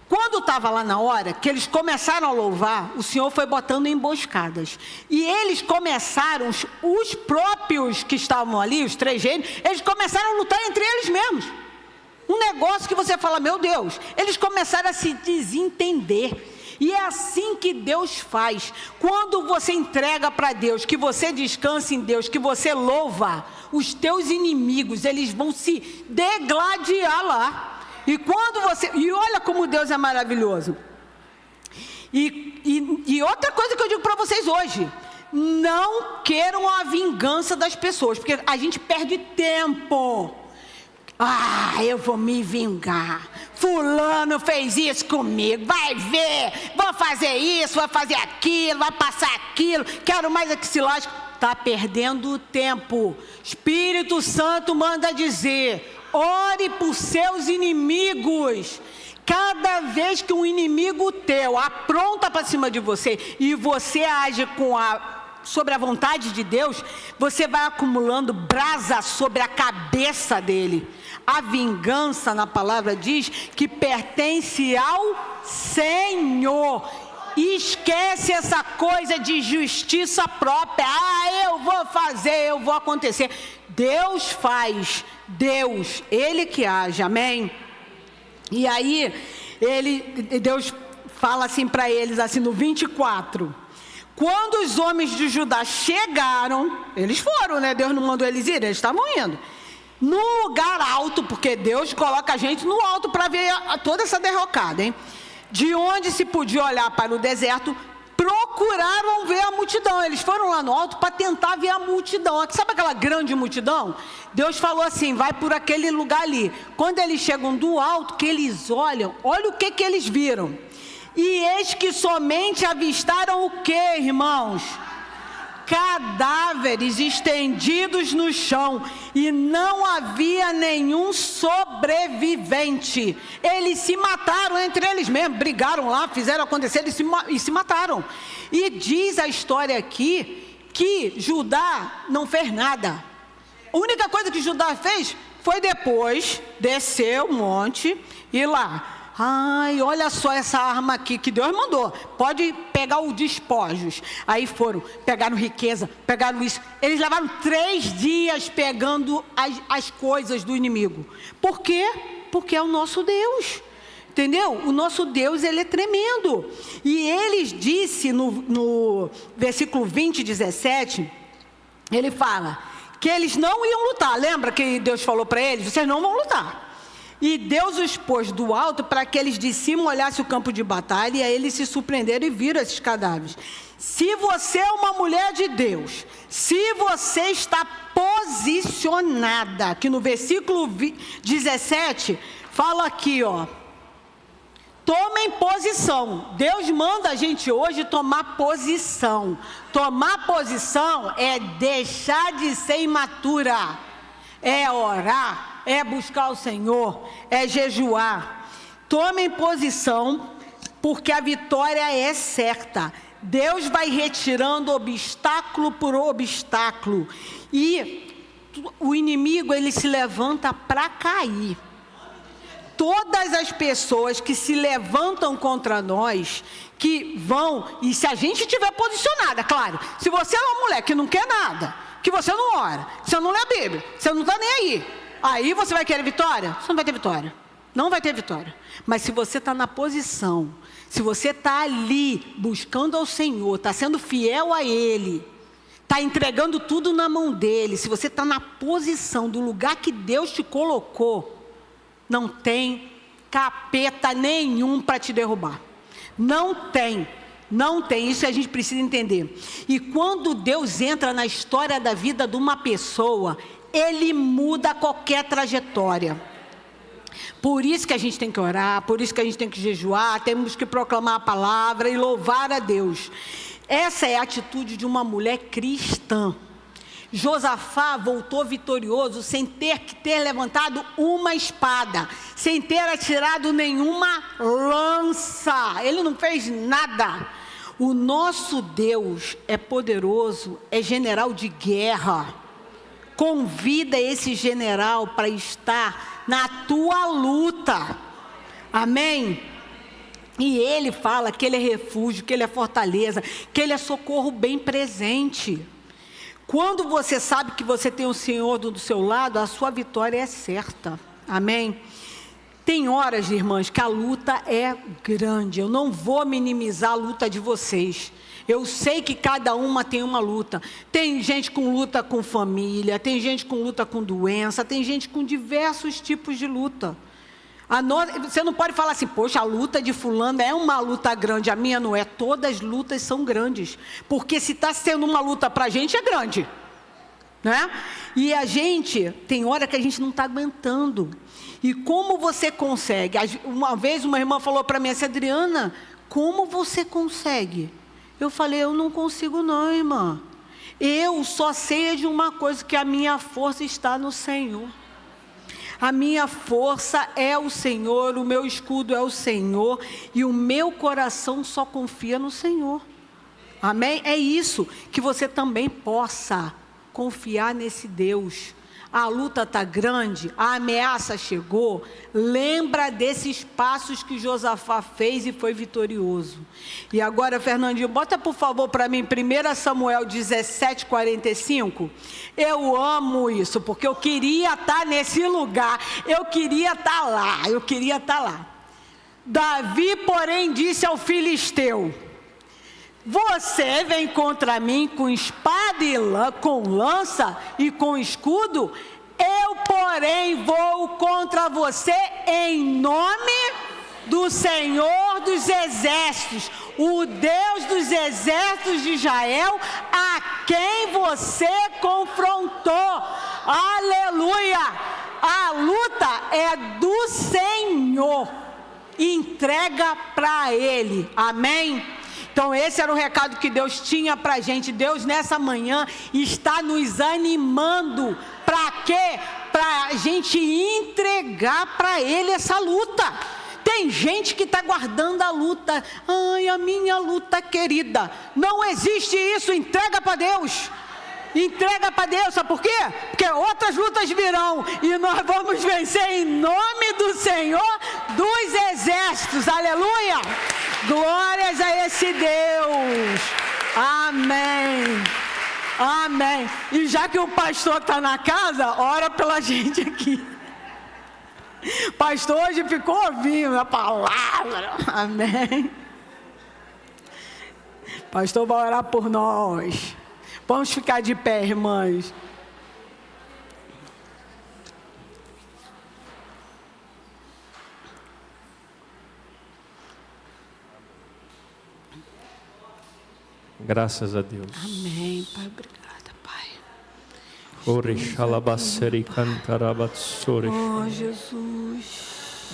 Quando estava lá na hora que eles começaram a louvar, o Senhor foi botando emboscadas. E eles começaram, os próprios que estavam ali, os 3 reinos, eles começaram a lutar entre eles mesmos. Um negócio que você fala, meu Deus, eles começaram a se desentender. E é assim que Deus faz. Quando você entrega para Deus, que você descansa em Deus, que você louva, os teus inimigos, eles vão se degladiar lá. E quando você... E olha como Deus é maravilhoso. E outra coisa que eu digo para vocês hoje, não queiram a vingança das pessoas, porque a gente perde tempo. Eu vou me vingar. Fulano fez isso comigo, vai ver, vou fazer isso, vou fazer aquilo, vai passar aquilo, quero mais é que se lasque. Está perdendo tempo. Espírito Santo manda dizer, ore por seus inimigos. Cada vez que um inimigo teu apronta para cima de você, e você age sobre a vontade de Deus, você vai acumulando brasa sobre a cabeça dele. A vingança, na palavra diz, que pertence ao Senhor. Esquece essa coisa de justiça própria. Eu vou fazer, eu vou acontecer. Deus faz, Deus, Ele que age, amém? E aí, Deus fala assim para eles, assim no 24... Quando os homens de Judá chegaram, eles foram, né? Deus não mandou eles ir, eles estavam indo. Num lugar alto, porque Deus coloca a gente no alto para ver toda essa derrocada, hein? De onde se podia olhar para o deserto, procuraram ver a multidão. Eles foram lá no alto para tentar ver a multidão. Sabe aquela grande multidão? Deus falou assim, vai por aquele lugar ali. Quando eles chegam do alto, que eles olham, olha o que eles viram. E eis que somente avistaram o que, irmãos? Cadáveres estendidos no chão, e não havia nenhum sobrevivente. Eles se mataram entre eles mesmos, brigaram lá, fizeram acontecer e se mataram. E diz a história aqui que Judá não fez nada. A única coisa que Judá fez foi depois descer o monte e lá. Olha só essa arma aqui que Deus mandou. Pode pegar os despojos. Aí foram, pegaram riqueza, pegaram isso. Eles levaram 3 dias pegando as coisas do inimigo. Por quê? Porque é o nosso Deus. Entendeu? O nosso Deus, ele é tremendo. E eles disse no versículo 20, 17, ele fala que eles não iam lutar. Lembra que Deus falou para eles? Vocês não vão lutar. E Deus os pôs do alto para que eles de cima olhassem o campo de batalha, e aí eles se surpreenderam e viram esses cadáveres. Se você é uma mulher de Deus, se você está posicionada, aqui no versículo 17, fala aqui, ó. Tomem posição. Deus manda a gente hoje tomar posição. Tomar posição é deixar de ser imatura, é orar, é buscar o Senhor, é jejuar. Tomem posição, porque a vitória é certa. Deus vai retirando obstáculo por obstáculo. E o inimigo, ele se levanta para cair. Todas as pessoas que se levantam contra nós, que vão, e se a gente estiver posicionada, claro, se você é uma mulher que não quer nada, que você não ora, que você não lê a Bíblia, você não está nem aí você vai querer vitória? Você não vai ter vitória. Não vai ter vitória. Mas se você está na posição, se você está ali buscando ao Senhor, está sendo fiel a Ele, está entregando tudo na mão dEle, se você está na posição do lugar que Deus te colocou, não tem capeta nenhum para te derrubar. Não tem. Não tem. Isso a gente precisa entender. E quando Deus entra na história da vida de uma pessoa, Ele muda qualquer trajetória. Por isso que a gente tem que orar, por isso que a gente tem que jejuar, temos que proclamar a palavra e louvar a Deus. Essa é a atitude de uma mulher cristã. Josafá voltou vitorioso sem ter que ter levantado uma espada, sem ter atirado nenhuma lança. Ele não fez nada. O nosso Deus é poderoso, é general de guerra. Convida esse general para estar na tua luta. Amém? E ele fala que ele é refúgio, que ele é fortaleza, que ele é socorro bem presente. Quando você sabe que você tem o Senhor do seu lado, a sua vitória é certa. Amém? Tem horas, irmãs, que a luta é grande. Eu não vou minimizar a luta de vocês. Eu sei que cada uma tem uma luta. Tem gente com luta com família, tem gente com luta com doença, tem gente com diversos tipos de luta. Você não pode falar assim, poxa, a luta de fulano é uma luta grande, a minha não é. Todas as lutas são grandes, porque se está sendo uma luta para a gente, é grande, né? E a gente, tem hora que a gente não está aguentando. E como você consegue? Uma vez uma irmã falou para mim assim, Adriana, como você consegue? Eu falei, eu não consigo não, irmã. Eu só sei de uma coisa, que a minha força está no Senhor. A minha força é o Senhor, o meu escudo é o Senhor, e o meu coração só confia no Senhor. Amém? É isso, que você também possa confiar nesse Deus. A luta está grande, a ameaça chegou. Lembra desses passos que Josafá fez e foi vitorioso. E agora, Fernandinho, bota por favor para mim 1 Samuel 17:45. Eu amo isso, porque eu queria estar nesse lugar. Eu queria estar lá. Davi, porém, disse ao filisteu, você vem contra mim com espada e com lança e com escudo? Eu, porém, vou contra você em nome do Senhor dos Exércitos, o Deus dos Exércitos de Israel, a quem você confrontou. Aleluia! A luta é do Senhor. Entrega para Ele. Amém? Então esse era o recado que Deus tinha para a gente. Deus nessa manhã está nos animando. Para quê? Para a gente entregar para Ele essa luta. Tem gente que está guardando a luta. Ai, a minha luta querida. Não existe isso, entrega para Deus. Entrega para Deus, sabe por quê? Porque outras lutas virão e nós vamos vencer em nome do Senhor dos Exércitos. Aleluia! Glórias a esse Deus. Amém. Amém. E já que o pastor está na casa, ora pela gente aqui. O pastor hoje ficou ouvindo a palavra. Amém. O pastor vai orar por nós. Vamos ficar de pé, irmãs. Graças a Deus. Amém, Pai. Obrigada, Pai. Oh, Jesus.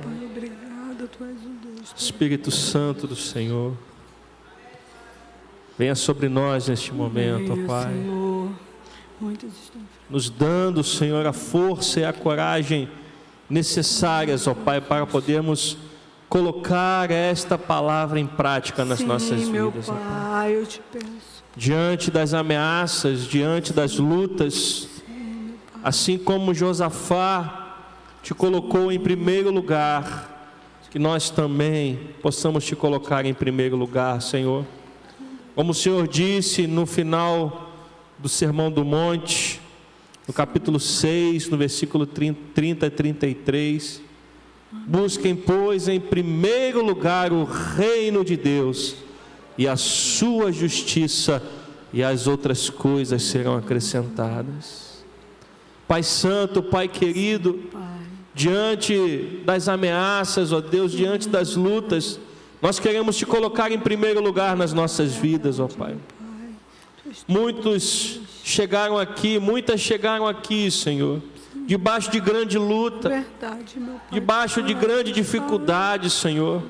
Pai, obrigada. Tu és o Deus. Espírito Santo do Senhor, venha sobre nós neste momento, ó Pai. Senhor. Muitos estão nos dando, Senhor, a força e a coragem necessárias, ó Pai, para podermos colocar esta palavra em prática nas nossas vidas, ó Pai, eu te peço. Diante das ameaças, diante das lutas, assim como Josafá te colocou em primeiro lugar, que nós também possamos te colocar em primeiro lugar, Senhor. Como o Senhor disse no final do Sermão do Monte, no capítulo 6, no versículo 30 e 33, busquem, pois, em primeiro lugar o reino de Deus e a sua justiça, e as outras coisas serão acrescentadas. Pai Santo, Pai querido, diante das ameaças, ó Deus, diante das lutas, nós queremos te colocar em primeiro lugar nas nossas vidas, ó Pai. Muitas chegaram aqui, Senhor, debaixo de grande luta, debaixo de grande dificuldade, Senhor.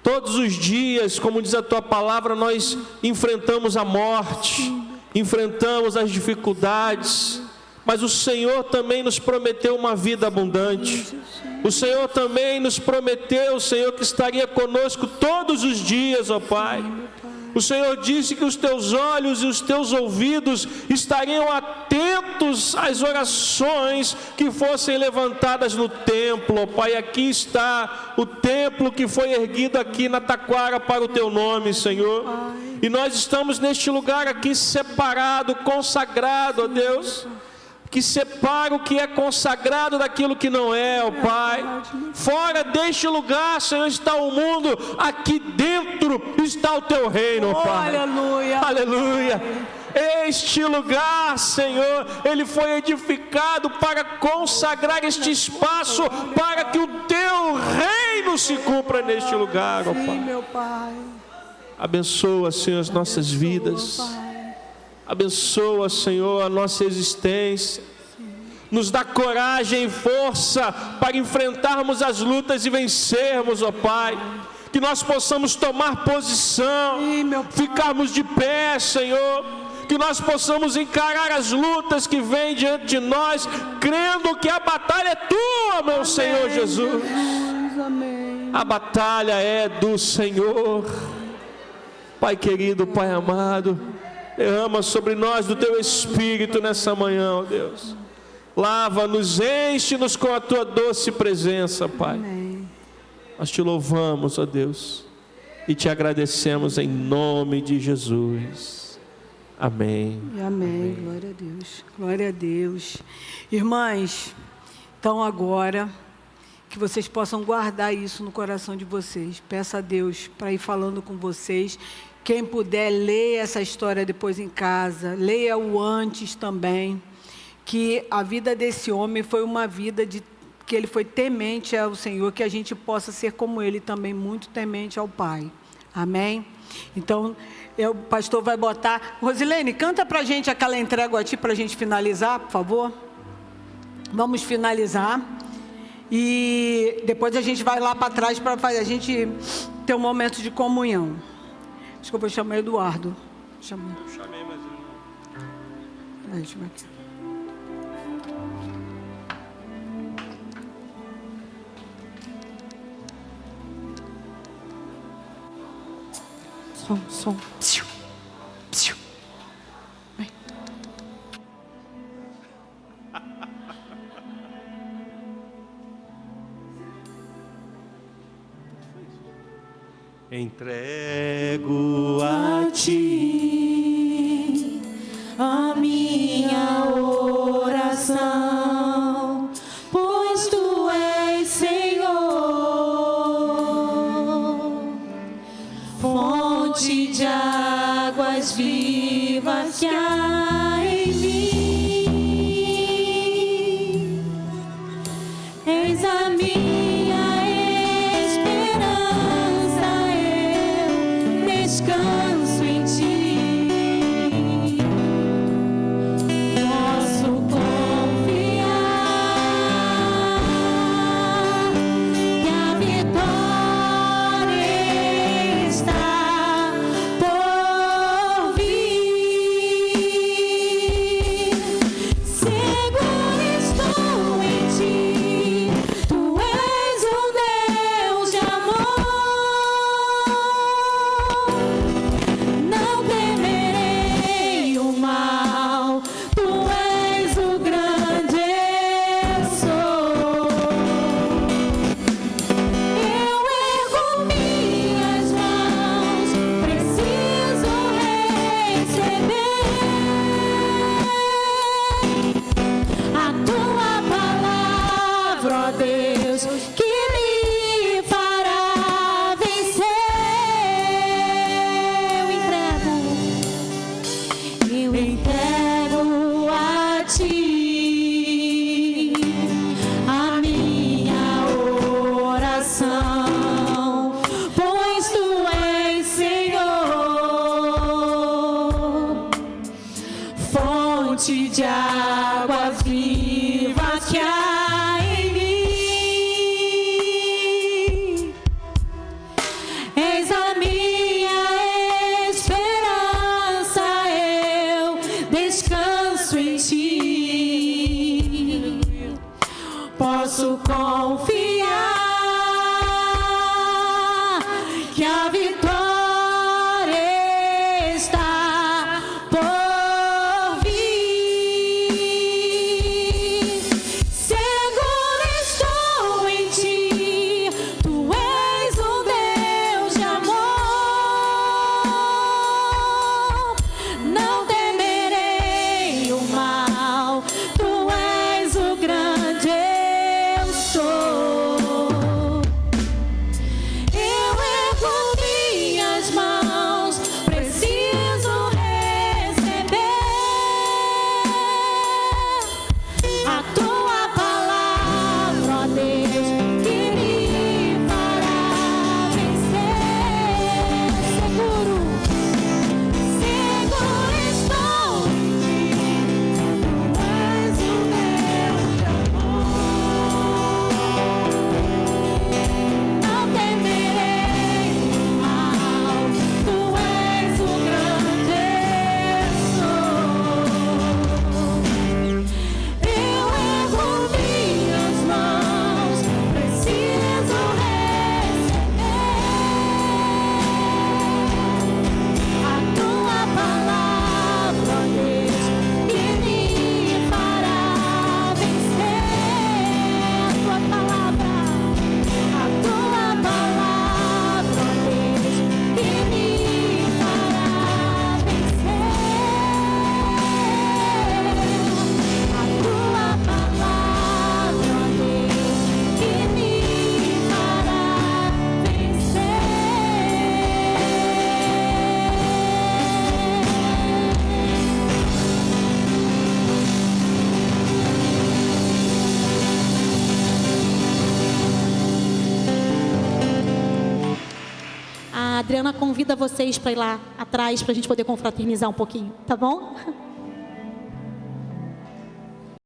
Todos os dias, como diz a Tua palavra, nós enfrentamos a morte, enfrentamos as dificuldades, mas o Senhor também nos prometeu uma vida abundante. O Senhor também nos prometeu, Senhor, que estaria conosco todos os dias, ó Pai. O Senhor disse que os teus olhos e os teus ouvidos estariam atentos às orações que fossem levantadas no templo, ó Pai. Aqui está o templo que foi erguido aqui na Taquara para o teu nome, Senhor. E nós estamos neste lugar aqui separado, consagrado, ó Deus, que separa o que é consagrado daquilo que não é, ó Pai. Fora deste lugar, Senhor, está o mundo, aqui dentro está o teu reino, ó Pai. Aleluia. Aleluia. Este lugar, Senhor, ele foi edificado para consagrar este espaço, para que o teu reino se cumpra neste lugar, ó Pai. Meu Pai. Abençoa, Senhor, as nossas vidas. Abençoa, Senhor, a nossa existência. Nos dá coragem e força para enfrentarmos as lutas e vencermos, ó Pai. Que nós possamos tomar posição, ficarmos de pé, Senhor. Que nós possamos encarar as lutas que vêm diante de nós, crendo que a batalha é tua, meu Senhor Jesus. A batalha é do Senhor. Pai querido, Pai amado, derrama sobre nós do teu Espírito nessa manhã, ó Deus. Lava-nos, enche-nos com a tua doce presença, Pai. Amém. Nós te louvamos, ó Deus, e te agradecemos em nome de Jesus. Amém. Amém. Amém. Glória a Deus. Glória a Deus. Irmãs, então agora que vocês possam guardar isso no coração de vocês. Peça a Deus para ir falando com vocês. Quem puder, leia essa história depois em casa, leia o antes também, que a vida desse homem foi uma vida que ele foi temente ao Senhor, que a gente possa ser como ele também, muito temente ao Pai. Amém? Então, o pastor vai botar... Rosilene, canta para a gente aquela entrega a ti para a gente finalizar, por favor. Vamos finalizar. E depois a gente vai lá para trás para a gente ter um momento de comunhão. Acho que eu vou chamar Eduardo. Eu chamei, mas eu não... Deixa eu ver aqui. Som. Psiu. Vai. Entrego a ti a minha oração, pois tu és Senhor, fonte de águas vivas que há em mim. Eis a minha esperança, eu descanso em ti. Seguro estou em ti, tu és um Deus de amor. Não temerei o mal, tu és o grande eu sou. Eu ergo minhas mãos, preciso receber a tua palavra, ó Deus, que me fará vencer. Eu entrego a ti a minha oração, pois tu és Senhor, fonte de água viva que há em mim. És a minha esperança, eu descanso em ti. Posso confiar que a vitória está por vir. Seguro estou em ti, tu és um Deus de amor. Não temerei o mal, tu és o grande eu sou. Eu ergo minhas mãos, preciso receber a tua palavra, ó Deus, que me fará vencer. Seguro estou em ti, tu és o Deus de amor. Não temerei o mal, tu és o grande eu sou. Eu ergo minhas mãos, preciso receber a tua palavra, ó Deus, que me fará vencer. A tua palavra, ó Deus, que me fará vencer. A tua palavra, ó Deus, que me fará vencer. A Adriana convida vocês para ir lá atrás para a gente poder confraternizar um pouquinho, tá bom?